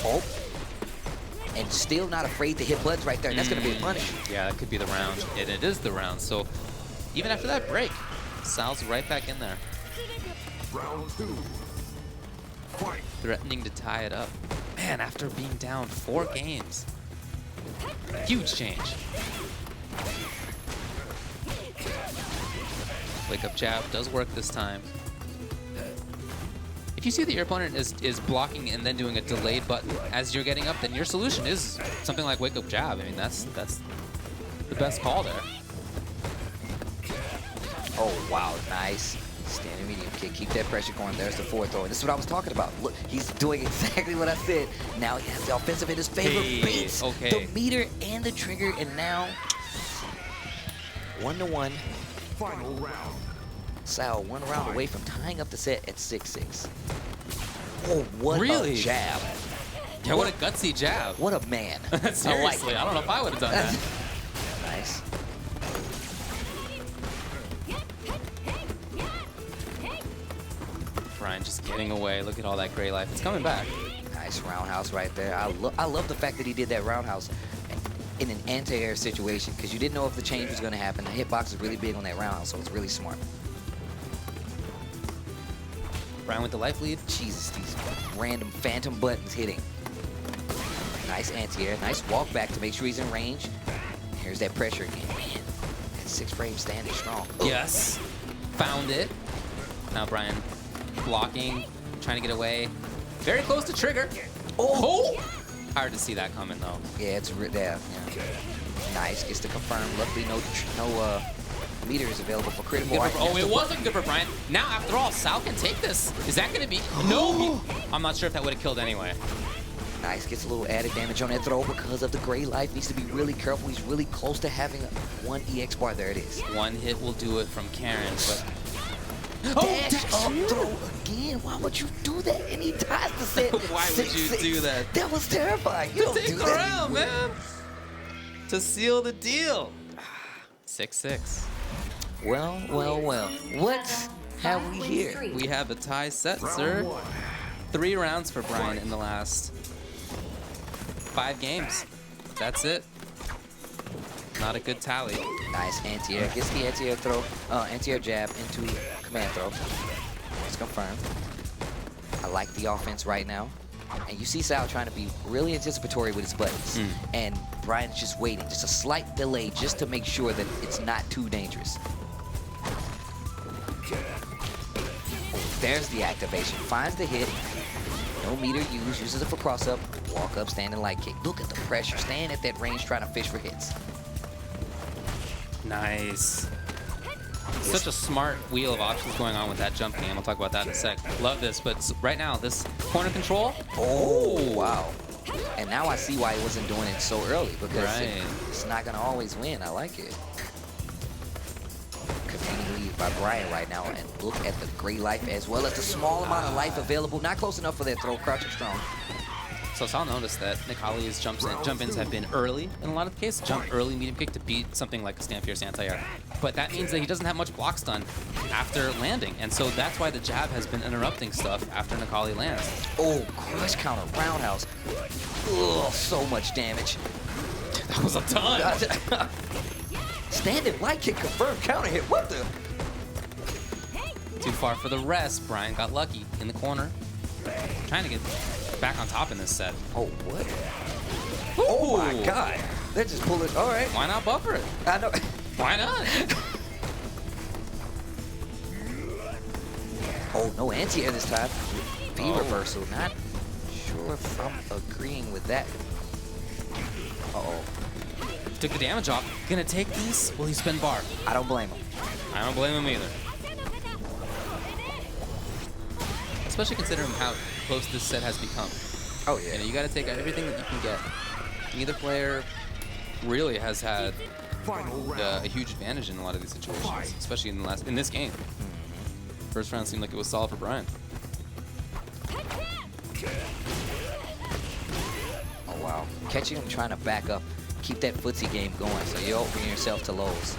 Oh. And still not afraid to hit buttons right there. That's going to be a punish. Yeah, that could be the round. And it is the round. So even after that break, Sal's right back in there. Round 2. Fight. Threatening to tie it up. Man, after being down 4 games. Huge change. Wake up jab does work this time. If you see that your opponent is blocking and then doing a delayed button as you're getting up, then your solution is something like wake up jab. I mean, that's the best call there. Oh, wow. Nice. Standing medium kick. Keep that pressure going. There's the forward throw. And this is what I was talking about. Look, he's doing exactly what I said. Now he has the offensive in his favor. Hey, Baits okay. the meter and the trigger. And now 1-1. Final round. Sal 1 round away from tying up the set at 6-6. Oh, what Really? a jab. Yeah, what a gutsy jab. What a man. Seriously, I don't know if I would have done that. Nice. Brian just getting away. Look at all that gray life. It's coming back. Nice Nice roundhouse right there. I love the fact that he did that roundhouse in an anti-air situation because you didn't know if the change was going to happen. The hitbox is really big on that roundhouse, so it's really smart. Brian with the life lead. Jesus, these random phantom buttons hitting. Nice anti-air, nice walk back to make sure he's in range. Here's that pressure again. Man, that 6 frame standing strong. Yes, found it. Now Brian blocking, trying to get away. Very close to trigger. Oh! Hard to see that coming though. Yeah, it's there. Yeah. Nice, gets to confirm. Luckily, no meter is available for critical. Oh, it was looking good for Brian. Now, after all, Sal can take this. Is that going to be? No. I'm not sure if that would have killed anyway. Nice, gets a little added damage on that throw because of the gray life. Needs to be really careful. He's really close to having one EX bar. There it is. One hit will do it from Karen, but. Dash up throw again. Why would you do that? And he ties the set. Why would you do that? That was terrifying. You don't do that. Around, man. To seal the deal. 6-6. Well. What have we here? We have a tie set, sir. 3 rounds for Brian in the last 5 games. That's it. Not a good tally. Nice anti-air. Gets the anti-air throw, anti-air jab into command throw. It's confirmed. I like the offense right now. And you see Sal trying to be really anticipatory with his buttons. And Brian's just waiting. Just a slight delay just to make sure that it's not too dangerous. There's the activation. Finds the hit. No meter used. Uses it for cross-up. Walk up, standing light kick. Look at the pressure. Staying at that range, trying to fish for hits. Nice. Such a smart wheel of options going on with that jump game. I'll talk about that in a sec. Love this, but right now, this corner control. Oh, wow. And now I see why he wasn't doing it so early, because it's not going to always win. I like it. Convenient lead by Brian right now, and look at the gray life as well as the small amount of life available. Not close enough for that throw. Crouching strong. So Sal noticed that Nikali's jump-ins have been early in a lot of cases. Jump early, medium kick to beat something like a Stand Fierce anti-air. But that means that he doesn't have much block stun after landing. And so that's why the jab has been interrupting stuff after Nikali lands. Oh, crush counter, roundhouse. Oh, so much damage. That was a ton. Standing light kick confirmed counter hit. What the? Too far for the rest. Brian got lucky in the corner. Trying to get back on top in this set. Oh, what? Oh my God. They're just pulling. All right. Why not buffer it? I know. Why not? Oh, no anti-air this time. V reversal. Not sure if I'm agreeing with that. Uh-oh. Took the damage off. Gonna take this? Will he spin bar? I don't blame him. I don't blame him either. Especially considering how close this set has become. Oh, yeah. You know, you got to take everything that you can get. Neither player really has had a huge advantage in a lot of these situations, especially in this game. First round seemed like it was solid for Brian. Oh, wow. Catching him trying to back up. Keep that footsie game going so you're opening yourself to lows.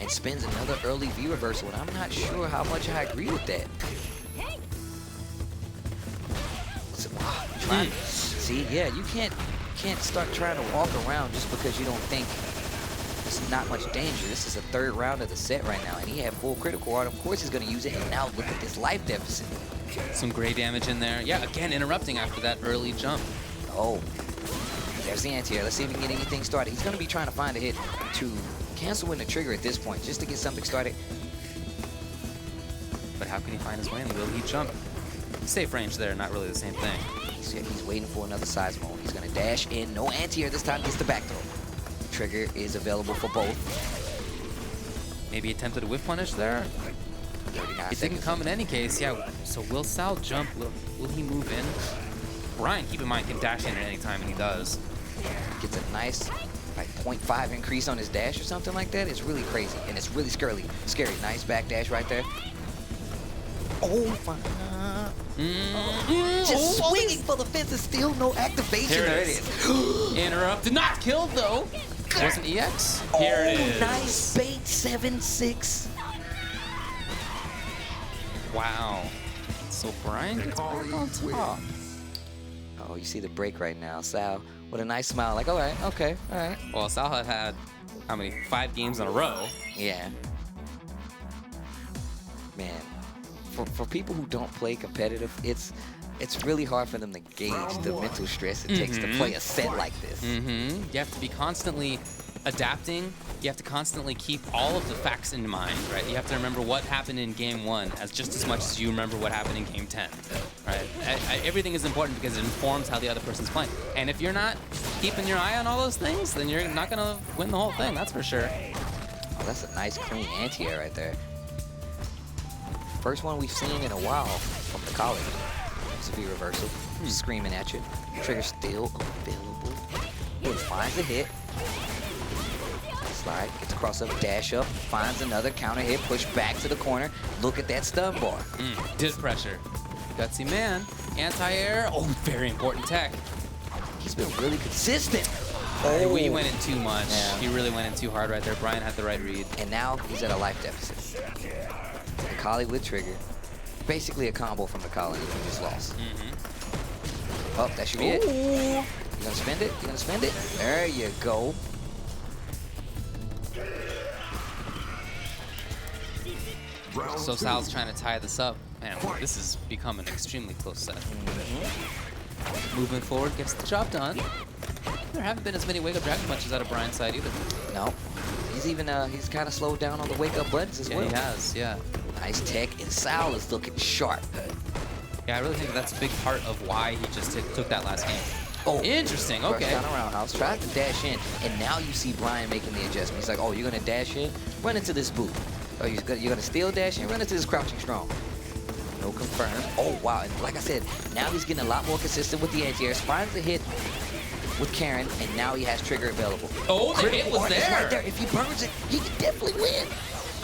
And spins another early V reversal, and I'm not sure how much I agree with that. See, yeah, you can't start trying to walk around just because you don't think there's not much danger. This is the 3rd round of the set right now, and he had full critical art. Of course he's going to use it, and now look at this life deficit. Some gray damage in there. Yeah, again, interrupting after that early jump. Oh, there's the anti-air. Let's see if we can get anything started. He's going to be trying to find a hit to cancel in the trigger at this point, just to get something started. But how can he find his way? Will he jump? Safe range there, not really the same thing. He's waiting for another size mode. He's going to dash in. No anti-air this time. Gets the back throw. Trigger is available for both. Maybe attempted a whiff punish there. It didn't come in any case. Yeah, so will Sal jump? Will he move in? Brian, keep in mind, can dash in at any time, and he does. Gets a nice, like, 0.5 increase on his dash or something like that. It's really crazy, and it's really scary. Nice back dash right there. Oh, fine. Just swinging for the fence and still no activation. There it is. Interrupted. Not killed, though. Wasn't EX. Here it is. Nice bait, 7-6. Wow. So Brian gets back on top. Oh, you see the break right now. Sal with a nice smile, like, all right, okay, all right. Well, Sal had, how many, 5 games in a row. Yeah. Man, for people who don't play competitive, it's really hard for them to gauge the mental stress it takes to play a set like this. You have to be constantly adapting. You have to constantly keep all of the facts in mind, right? You have to remember what happened in game 1 as just as much as you remember what happened in game 10, right? Everything is important because it informs how the other person's playing. And if you're not keeping your eye on all those things, then you're not gonna win the whole thing, that's for sure. Oh, that's a nice clean anti-air right there. First one we've seen in a while from the college. SFV reversal, screaming at you. Trigger still available. He finds a hit. Slide, gets across up, dash up, finds another counter hit, push back to the corner. Look at that stun bar. Did pressure. Gutsy man. Anti-air. Oh, very important tech. He's been really consistent. We went in too much. Yeah. He really went in too hard right there. Brian had the right read. And now he's at a life deficit. The Kali with trigger. Basically a combo from the Kali that we just lost. Oh, that should be it. You gonna spend it? You gonna spend it? There you go. So Sal's trying to tie this up. Man, this has become an extremely close set. Moving forward, gets the job done. There haven't been as many wake-up dragon punches out of Brian's side either. No. He's even, he's kind of slowed down on the wake-up buttons as well. He has, yeah. Nice tech, and Sal is looking sharp. Yeah, I really think that's a big part of why he just took that last game. Oh, interesting, okay. First down roundhouse, tries to dash in, and now you see Brian making the adjustment. He's like, oh, you're gonna dash in? Run into this boot. Oh, you're gonna steal dash in? Run into this crouching strong. No confirm. Oh, wow, and like I said, now he's getting a lot more consistent with the anti-air. Finds the hit with Karen, and now he has trigger available. Oh, the hit was there. Right there. If he burns it, he can definitely win.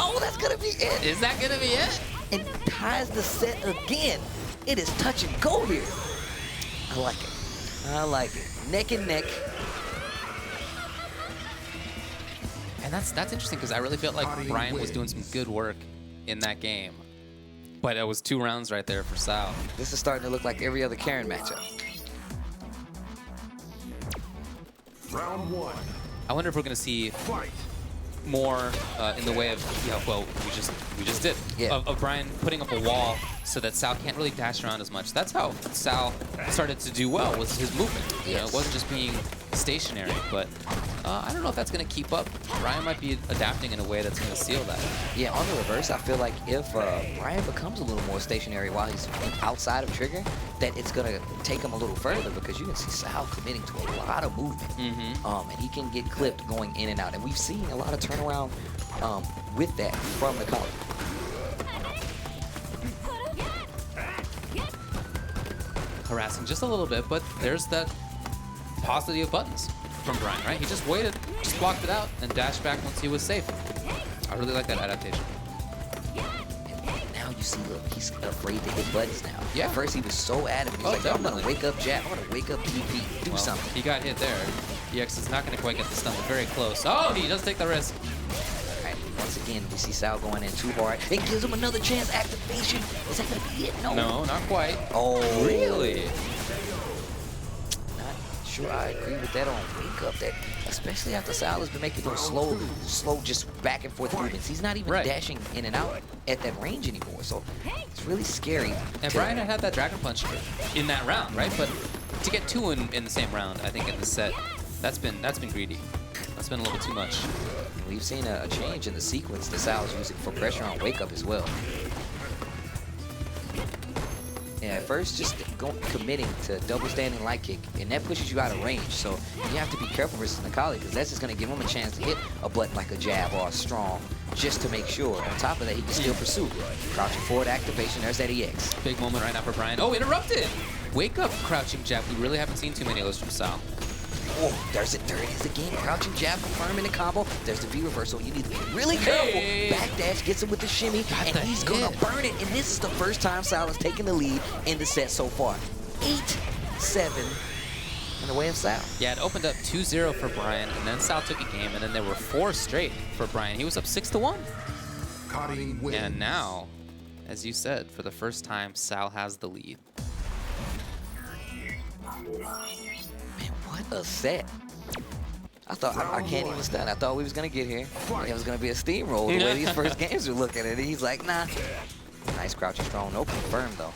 Oh, that's gonna be it. Is that gonna be it? And ties the set again. It is touch and go here. I like it. I like it. Neck and neck. And that's interesting because I really felt like Brian was doing some good work in that game. But it was 2 rounds right there for Sal. This is starting to look like every other Karen matchup. Round 1. I wonder if we're gonna see more in the way of, well, we just did, of Brian putting up a wall so that Sal can't really dash around as much. That's how Sal started to do well, was his movement. You know, it wasn't just being stationary, but I don't know if that's going to keep up. Brian might be adapting in a way that's going to seal that. Yeah, on the reverse, I feel like if Brian becomes a little more stationary while he's outside of trigger, that it's going to take him a little further because you can see Sal committing to a lot of movement. And he can get clipped going in and out. And we've seen a lot of turnaround with that from the college. Harassing just a little bit, but there's that paucity of buttons from Brian, right? He just waited, just blocked it out, and dashed back once he was safe. I really like that adaptation. And now you see, look, he's afraid to hit buttons now. Yeah. At first he was so adamant. He's like, I'm gonna wake up jab, I'm gonna wake up DP, do something. He got hit there. EX is not gonna quite get the stun, but very close. Oh, he does take the risk. All right, once again, we see Sal going in too hard. It gives him another chance. Activation. Is that gonna be it? No. No, not quite. Oh. Really? Not sure I agree with that on wake up. That, especially after Sal has been making those slow, just back and forth movements. He's not even dashing in and out at that range anymore. So it's really scary. And Brian had that Dragon Punch in that round, right? But to get 2 in the same round, I think in the set, that's been greedy. That's been a little bit too much. We've seen a change in the sequence that Sal's using for pressure on wake up as well. Yeah, at first just committing to double standing light kick, and that pushes you out of range. So you have to be careful versus Nikali, because that's just going to give him a chance to hit a button like a jab or a strong, just to make sure. On top of that, he can still pursue. Crouching forward activation, there's that EX. Big moment right now for Brian. Oh, interrupted! Wake up crouching jab. We really haven't seen too many of those from Sal. Oh, there's it. There it is again. Crouching jab, confirming the combo. There's the V reversal. You need to be really careful. Backdash gets him with the shimmy, and he's going to burn it. And this is the first time Sal has taken the lead in the set so far. 8-7 in the way of Sal. Yeah, it opened up 2-0 for Brian, and then Sal took a game, and then there were 4 straight for Brian. He was up 6-1. And now, as you said, for the first time, Sal has the lead. Man, what a set. I thought I can't even stun. I thought we was gonna get here. It was gonna be a steamroll the way these first games were looking at it. He's like, nah. Nice crouching strong. No confirm though.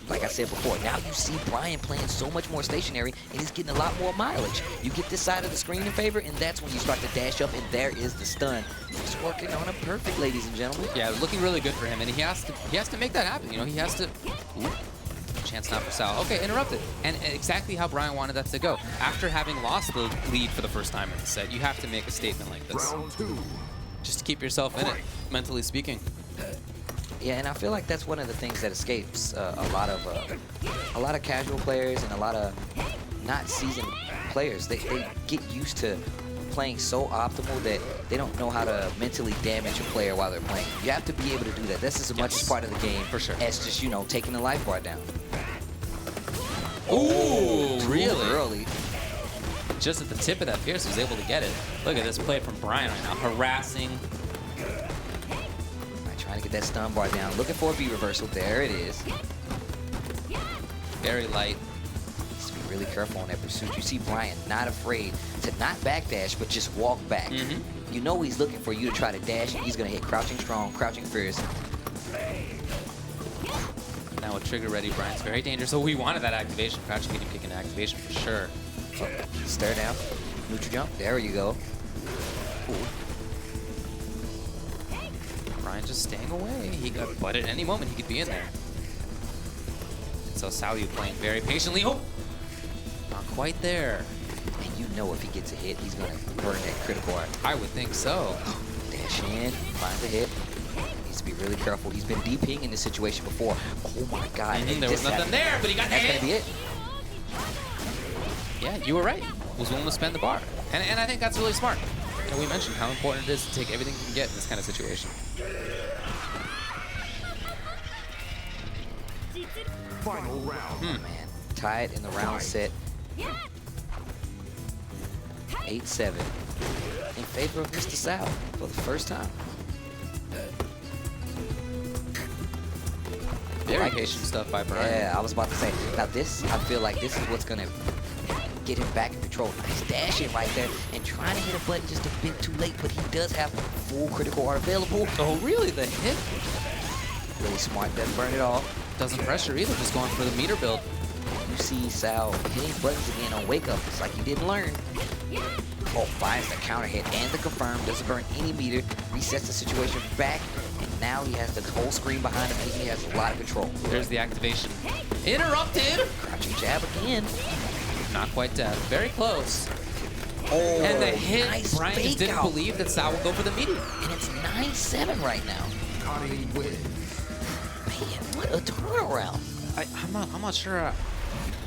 Like I said before, now you see Brian playing so much more stationary and he's getting a lot more mileage. You get this side of the screen in favor, and that's when you start to dash up, and there is the stun. He's working on it perfect, ladies and gentlemen. Yeah, looking really good for him, and he has to make that happen. You know, he has to. Ooh, chance not for Sal. Okay, interrupted, and exactly how Brian wanted that to go. After having lost the lead for the first time in the set, you have to make a statement like this, Round 2. just to keep yourself in it, mentally speaking. Yeah, and I feel like that's one of the things that escapes a lot of casual players and a lot of not seasoned players. They get used to playing so optimal that they don't know how to mentally damage a player while they're playing. You have to be able to do that. That's as much as part of the game For sure. as just, you know, taking the life bar down. Ooh, Too really? early. Just at the tip of that Fierce was able to get it. Look at this play from Brian right now, harassing. Trying to get that stun bar down. Looking for a B reversal. There it is. Very light. Needs to be really careful on that pursuit. You see Brian not afraid to not backdash, but just walk back. You know he's looking for you to try to dash, and he's going to hit crouching strong, crouching fierce. Now with trigger ready, Brian's very dangerous. So we wanted that activation. Crouching medium kick into activation for sure. Oh, stare down. Neutral jump. There you go. Ooh. Brian just staying away. But at any moment he could be in there. So Saliou playing very patiently. Oh, not quite there. And you know if he gets a hit, he's going to burn that critical art. I would think so. Dash in, finds a hit. Needs to be really careful. He's been DPing in this situation before. Oh my God. There was nothing there, but he got the That's going hit. to be it. Yeah, you were right. Was willing to spend the bar. And I think that's really smart. You know, we mentioned how important it is to take everything you can get in this kind of situation. Final round. Man, tied in the round set. 8-7 in favor of Mr. Sal for the first time. Very patient stuff by Brian. Yeah, I was about to say. Now this, I feel like this is what's gonna get him back in control. Nice dashing right there and trying to hit a button just a bit too late, but he does have full critical art available. Oh, really? The hit Really smart, doesn't burn it all. doesn't pressure either, just going for the meter build. You see Sal hitting buttons again on wake up. It's like he didn't learn. Oh, finds the counter hit and the confirm. Doesn't burn any meter. Resets the situation back. And now he has the whole screen behind him. He has a lot of control. There's the activation. Interrupted! Crouching jab again. Not quite dead. Very close. Oh, And the hit, nice Brian just fake didn't out. believe that Sal would go for the meter. And it's 9-7 right now. Connie wins. Man, what a turnaround. I'm not sure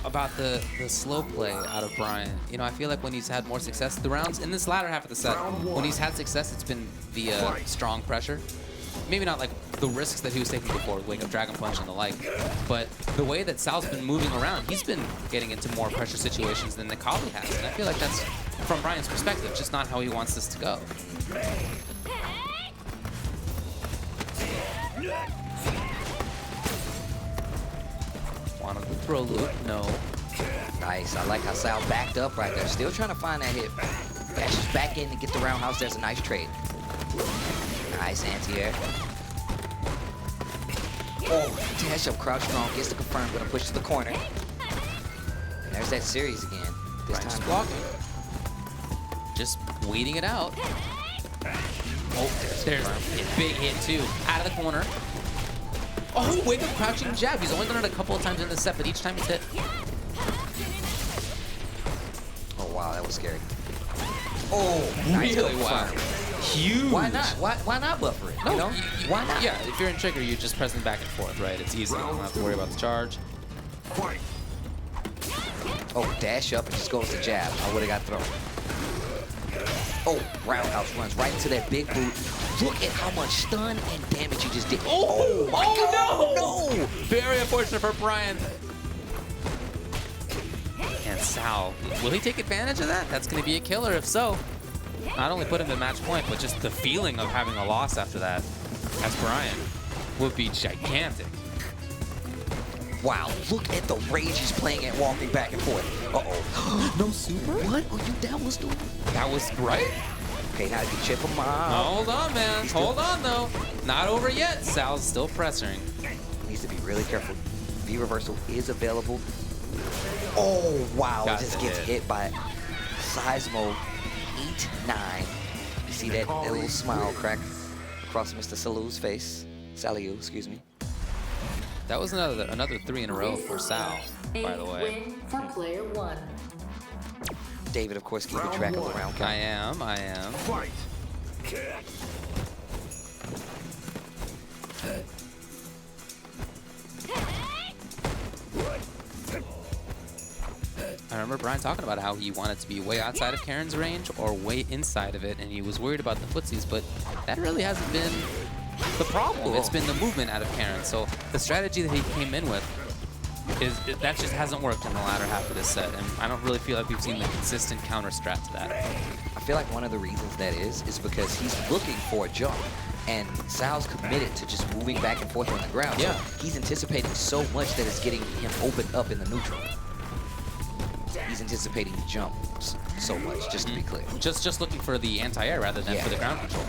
about the slow play out of Brian. You know, I feel like when he's had more success the rounds in this latter half of the set, when he's had success, it's been via strong pressure. Maybe not like the risks that he was taking before, wake up Dragon Punch and the like, but the way that Sal's been moving around, he's been getting into more pressure situations than Nikali has, and I feel like that's, from Brian's perspective, just not how he wants this to go. Wanted the throw loop, no. Nice. I like how Sal backed up right there. Still trying to find that hit. Dashes back in to get the roundhouse. There's a nice trade. Nice anti-air. Oh, dash up, crouch strong. Gets the confirm. Gonna push to the corner. And there's that series again. This Brian's time blocking. Just waiting it out. Oh, there's a big hit too. Out of the corner. Oh, wake up crouching jab. He's only done it a couple of times in the set, but each time it's hit. Oh, wow. That was scary. Oh, nice Really? confirm. Wow. Huge. Why not? Why not buffer it? No, You know? Why not? Yeah, if you're in trigger, you're just pressing back and forth, right? It's easy. You don't have to worry about the charge. Fight. Oh, dash up and just goes to jab. I would have got thrown. Oh, roundhouse runs right into that big boot. Look at how much stun and damage you just did. Oh, my God, no! Very unfortunate for Brian. And Sal, will he take advantage of that? That's going to be a killer if so. Not only put him in match point, but just the feeling of having a loss after that as Brian would be gigantic. Wow, look at the rage he's playing at, walking back and forth. Uh-oh. No super? What are you that was doing? That was right. Okay, now you can chip him out. Hold on, man. He's still- Hold on, though. Not over yet. Sal's still pressuring. Needs to be really careful. V reversal is available. Oh, wow. Got It just the gets hit. hit by Seismo 8-9. You see that little smile crack across Mr. Saliou's face. Saliou, excuse me. That was another 3 in a row for Sal, by the way. Win for player 1. David, of course, keeping track of the round count. I am. Fight. I remember Brian talking about how he wanted to be way outside of Karen's range or way inside of it, and he was worried about the footsies, but that really hasn't been the problem. It's been the movement out of Karen. So the strategy that he came in with that just hasn't worked in the latter half of this set, and I don't really feel like we've seen the consistent counter strat to that. I feel like one of the reasons that is because he's looking for a jump. And Sal's committed to just moving back and forth on the ground. Yeah. So he's anticipating so much that it's getting him opened up in the neutral. He's anticipating the jump so much, just to be clear. Just looking for the anti-air rather than for the ground control.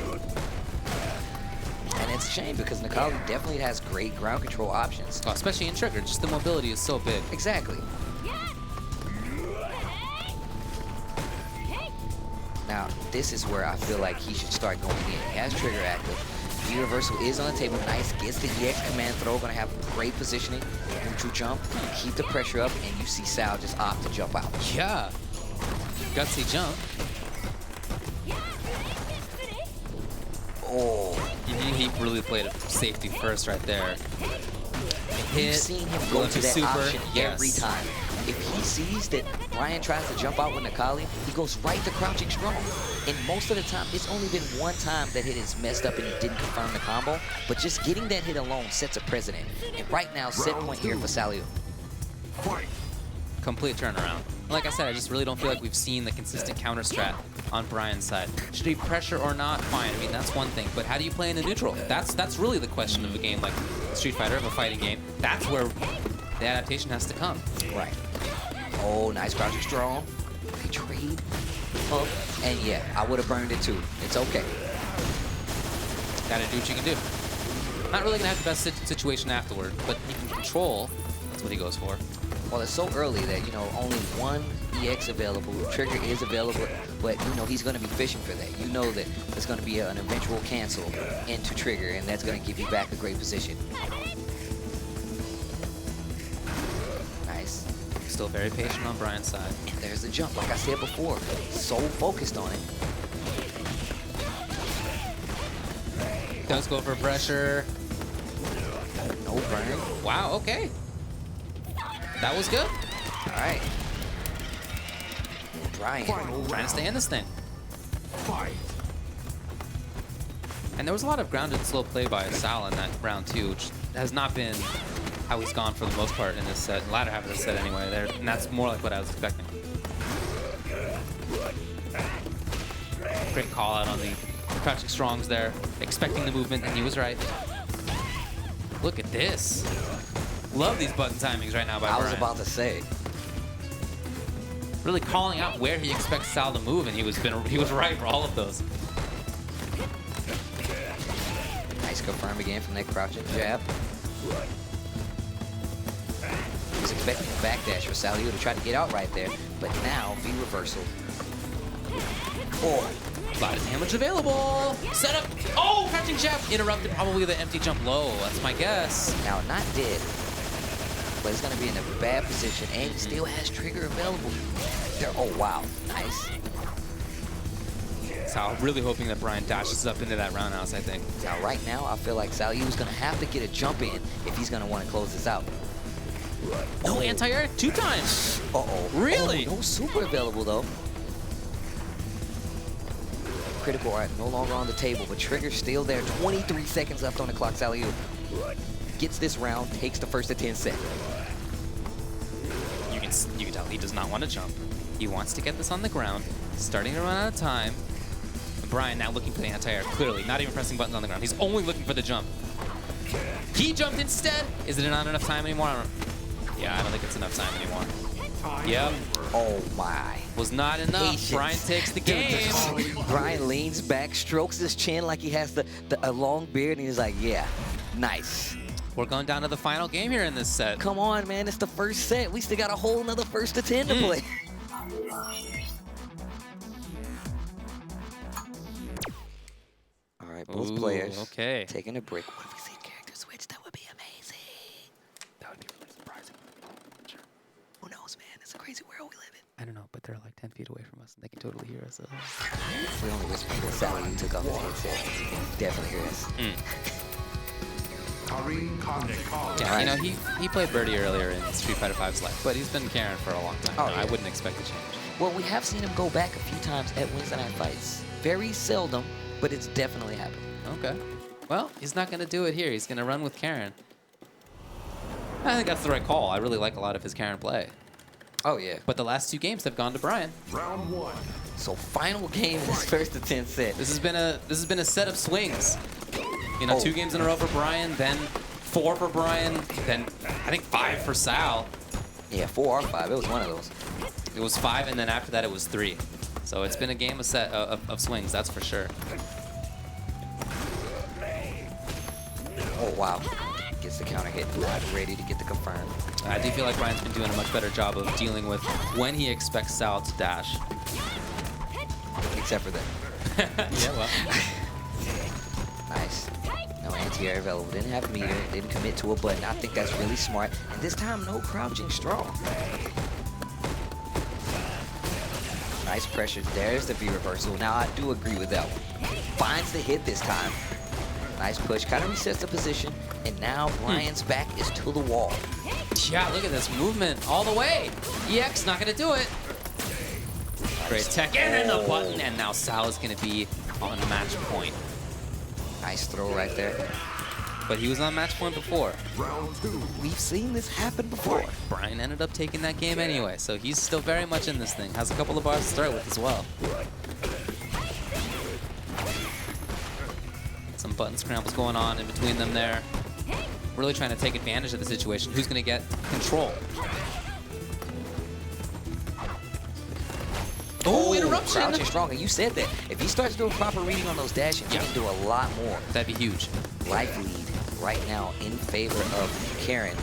And it's a shame because Necalli definitely has great ground control options. Oh, especially in trigger, just the mobility is so big. Exactly. Now, this is where I feel like he should start going in. He has trigger active. V reversal is on the table. Nice. Gets the EX command throw. Going to have great positioning. Neutral jump. Keep the pressure up. And you see Sal just opt to jump out. Yeah. Gutsy jump. Oh. He really played it safety first right there. You've seen him go going to that super. option every Yes. time. If he sees that Brian tries to jump out with Necalli, he goes right to crouching strong. And most of the time, it's only been one time that hit is messed up and he didn't confirm the combo. But just getting that hit alone sets a precedent. And right now, set point here for Saliou. Fight. Complete turnaround. Like I said, I just really don't feel like we've seen the consistent counter strat on Brian's side. Should he pressure or not? Fine. I mean, that's one thing. But how do you play in the neutral? That's really the question of a game like Street Fighter, of a fighting game. That's where the adaptation has to come. Right. Oh, nice crouching strong. They trade up. And yeah, I would have burned it too. It's okay. Gotta do what you can do. Not really gonna have the best situation afterward, but he can control. That's what he goes for. Well, it's so early that, you know, only one EX available. Trigger is available, but, you know, he's going to be fishing for that. You know that there's going to be an eventual cancel into Trigger, and that's going to give you back a great position. Nice. Still very patient on Brian's side. And there's the jump, like I said before. So focused on it. Does go for pressure. No burn. Wow, okay. That was good. All right. Brian. Trying to stay in this thing. Fight. And there was a lot of grounded slow play by Sal in that round too, which has not been how he's gone for the most part in this set, the latter half of the set anyway. And that's more like what I was expecting. Great call out on the crouching strongs there, expecting the movement, and he was right. Look at this. Love these button timings right now by Brian. I was about to say. Really calling out where he expects Sal to move, and he was right for all of those. Nice confirm again from that crouching jab. He was expecting a backdash for Saliou to try to get out right there, but now V reversal. Oh, A lot of damage available. Set up. Oh, crouching jab interrupted. Probably the empty jump low. That's my guess. now not dead, but it's gonna be in a bad position, and he still has trigger available. There. Oh wow, nice. So I'm really hoping that Brian dashes up into that roundhouse, I think. Now right now, I feel like Saliou's gonna have to get a jump in if he's gonna want to close this out. No anti-air 2 times. Uh-oh. Really? Oh, no super available though. Critical art no longer on the table, but trigger's still there. 23 seconds left on the clock. Saliou gets this round, takes the first of 10 set. You can tell he does not want to jump. He wants to get this on the ground. Starting to run out of time. Brian now looking for the anti-air. Clearly, not even pressing buttons on the ground. He's only looking for the jump. He jumped instead. Is it not enough time anymore? I don't know. Yeah, I don't think it's enough time anymore. Time Yep. over. Oh my. Was not enough. Patience. Brian takes the Dude, game. Brian leans back, strokes his chin like he has a long beard, and he's like, yeah, nice. We're going down to the final game here in this set. Come on, man, it's the first set. We still got a whole another first to 10 to play. All right, both Ooh, players okay. taking a break. What if we see a character switch? That would be amazing. That would be really surprising. Sure. Who knows, man? It's a crazy world we live in. I don't know, but they're like 10 feet away from us, and they can totally hear us. We only whispered that Saliou took off his headset. Definitely hear us. Kareem Kondek. Yeah, you know, he played Birdie earlier in Street Fighter V's life, but he's been Karen for a long time. Oh, No, I yeah. wouldn't expect a change. Well, we have seen him go back a few times at Wednesday Night Fights. Very seldom, but it's definitely happened. Okay. Well, he's not going to do it here. He's going to run with Karen. I think that's the right call. I really like a lot of his Karen play. Oh, yeah. But the last 2 games have gone to Brian. Round 1. So final game in this first to 10 set. This has been a set of swings. You know, Oh. 2 games in a row for Brian, then 4 for Brian, then I think 5 for Sal. Yeah, 4 or 5. It was one of those. It was 5, and then after that it was 3. So it's been a game of swings, that's for sure. Oh, wow. Gets the counter hit. Not ready to get the confirm. I do feel like Brian's been doing a much better job of dealing with when he expects Sal to dash. Except for that. Yeah, well. Nice. No anti-air available. Didn't have meter. Didn't commit to a button. I think that's really smart. And this time, no crouching strong. Nice pressure. There's the V reversal. Now, I do agree with that one. Finds the hit this time. Nice push. Kind of resets the position. And now Brian's back is to the wall. Yeah, look at this movement all the way. EX not going to do it. Great tech, and then the button, and now Sal is going to be on match point. Nice throw right there. But he was on match point before. Round 2. We've seen this happen before. Brian ended up taking that game anyway, so he's still very much in this thing. Has a couple of bars to start with as well. Some button scrambles going on in between them there. Really trying to take advantage of the situation. Who's going to get control? Oh, interruption! Crouching strong, and you said that. If he starts doing proper reading on those dashes, he can do a lot more. That'd be huge. Life lead right now in favor of Karen.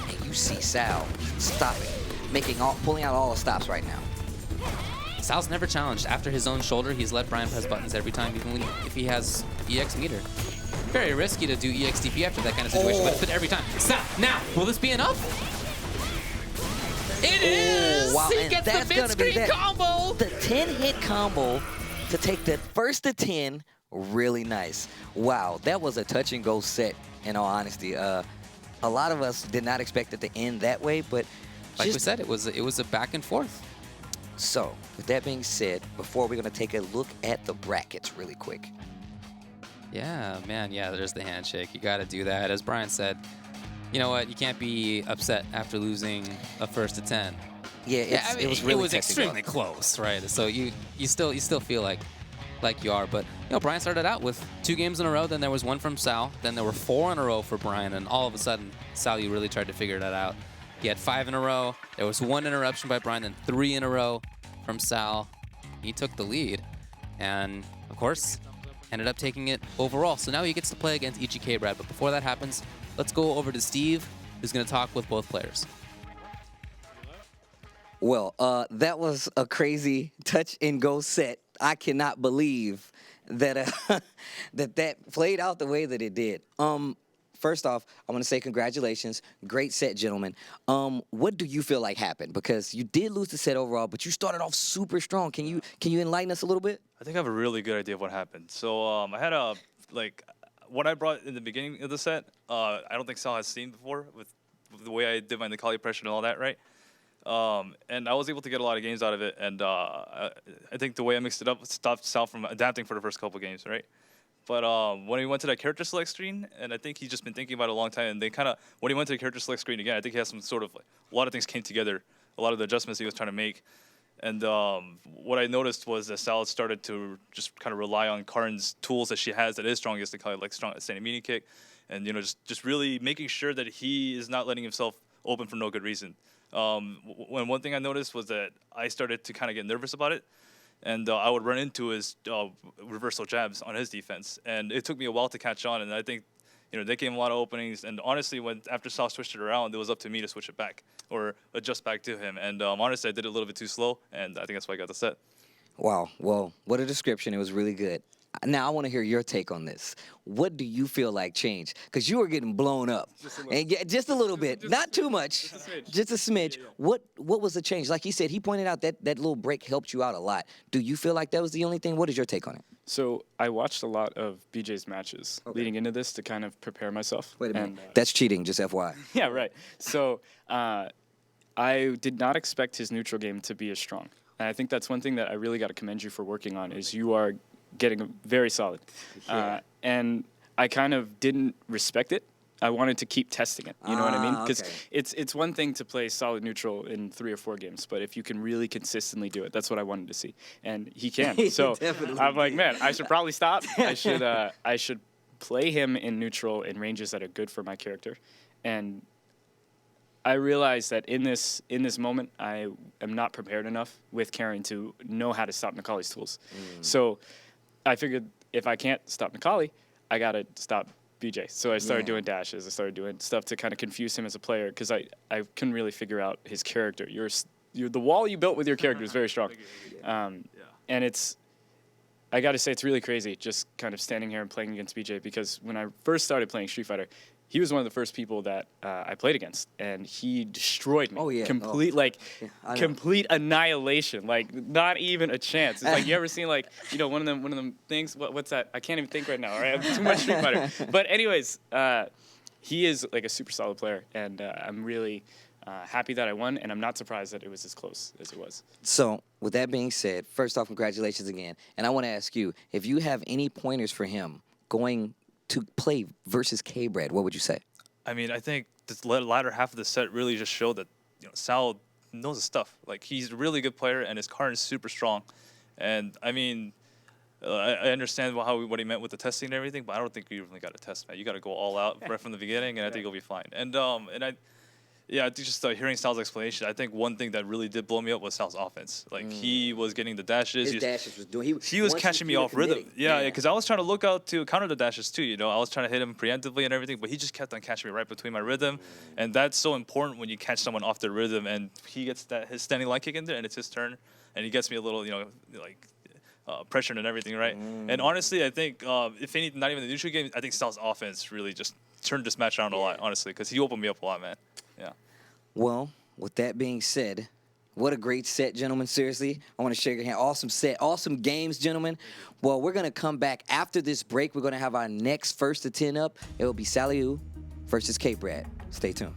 And you see Sal stopping, pulling out all the stops right now. Sal's never challenged. After his own shoulder, he's let Brian press buttons every time, even if he has EX meter. Very risky to do EXTP after that kind of situation, but every time. Sal, now, will this be enough? It is! Wow, He and gets that's the gonna be mid-screen that. combo! The 10-hit combo to take the first to 10, really nice. Wow, that was a touch-and-go set, in all honesty. A lot of us did not expect it to end that way, but Like we said, it was a back and forth. So, with that being said, before we're going to take a look at the brackets really quick. Yeah, man, yeah, there's the handshake. You got to do that. As Brian said, you know what? You can't be upset after losing a first to 10. Yeah, it was really technical. Extremely close, right? So you still feel like you are, but you know, Brian started out with 2 games in a row. Then there was 1 from Sal. Then there were 4 in a row for Brian, and all of a sudden, Saliou really tried to figure that out. He had 5 in a row. There was 1 interruption by Brian, then 3 in a row from Sal. He took the lead, and of course, ended up taking it overall. So now he gets to play against EGK Brad. But before that happens, let's go over to Steve, who's going to talk with both players. Well, that was a crazy touch-and-go set. I cannot believe that that played out the way that it did. First off, I want to say congratulations. Great set, gentlemen. What do you feel like happened? Because you did lose the set overall, but you started off super strong. Can you enlighten us a little bit? I think I have a really good idea of what happened. So I had what I brought in the beginning of the set, I don't think Sal has seen before with the way I did my Nikali pressure and all that, right? And I was able to get a lot of games out of it, and I think the way I mixed it up stopped Sal from adapting for the first couple games, right? But when he went to that character select screen, and I think he's just been thinking about it a long time, and they kind of, when he went to the character select screen again, I think he has some sort of, a lot of things came together, a lot of the adjustments he was trying to make. And what I noticed was that Sal started to just kind of rely on Karin's tools that she has that is strong against the Kali, like strong standing media kick, and just really making sure that he is not letting himself open for no good reason. When one thing I noticed was that I started to kind of get nervous about it, and I would run into his reversal jabs on his defense, and it took me a while to catch on. And I think, they gave him a lot of openings. And honestly, after Sal switched it around, it was up to me to switch it back or adjust back to him. And honestly, I did it a little bit too slow, and I think that's why I got the set. Wow. Well, what a description. It was really good. Now, I want to hear your take on this. What do you feel like changed? Because you were getting blown up. Just a little bit. Not too much. Just a smidge. What was the change? Like he said, he pointed out that little break helped you out a lot. Do you feel like that was the only thing? What is your take on it? So I watched a lot of BJ's matches leading into this to kind of prepare myself. Wait a minute. That's cheating, just FYI. Yeah, right. So I did not expect his neutral game to be as strong. And I think that's one thing that I really got to commend you for working on is you are getting very solid. Yeah. And I kind of didn't respect it. I wanted to keep testing it. You know what I mean? Because it's one thing to play solid neutral in 3 or 4 games, but if you can really consistently do it, that's what I wanted to see. And he can. So I'm like, man, I should probably stop. I should play him in neutral in ranges that are good for my character. And I realized that in this moment, I am not prepared enough with Karen to know how to stop Necalli's tools. So I figured if I can't stop Necalli, I got to stop BJ. So I started doing dashes. I started doing stuff to kind of confuse him as a player because I couldn't really figure out his character. The wall you built with your character is very strong. And I got to say, it's really crazy just kind of standing here and playing against BJ because when I first started playing Street Fighter, he was one of the first people that I played against, and he destroyed me. Oh, yeah. Complete annihilation. Like, not even a chance. It's like, you ever seen, like, one of them things? What's that? I can't even think right now, all right? I have too much Street Fighter. But anyways, he is, like, a super solid player, and I'm really happy that I won, and I'm not surprised that it was as close as it was. So, with that being said, first off, congratulations again. And I want to ask you, if you have any pointers for him going to play versus K-Brad, what would you say? I mean, I think the latter half of the set really just showed that Sal knows his stuff. Like, he's a really good player, and his card is super strong. And I mean, I understand what he meant with the testing and everything, but I don't think you really got to test, man. You got to go all out right from the beginning, and I think you'll be fine. And I think just hearing Sal's explanation, I think one thing that really did blow me up was Sal's offense. Like, he was getting the dashes. He was catching me off rhythm. Yeah, because I was trying to look out to counter the dashes too, I was trying to hit him preemptively and everything, but he just kept on catching me right between my rhythm. And that's so important when you catch someone off their rhythm and he gets his standing line kick in there and it's his turn and he gets me a little, pressured and everything, right? And honestly, I think, if anything, not even the neutral game, I think Sal's offense really just turned this match around a lot, honestly, because he opened me up a lot, man. Yeah. Well, with that being said, what a great set, gentlemen. Seriously, I want to shake your hand. Awesome set. Awesome games, gentlemen. Well, we're going to come back after this break. We're going to have our next first to 10 up. It will be Saliou versus K-Brad. Stay tuned.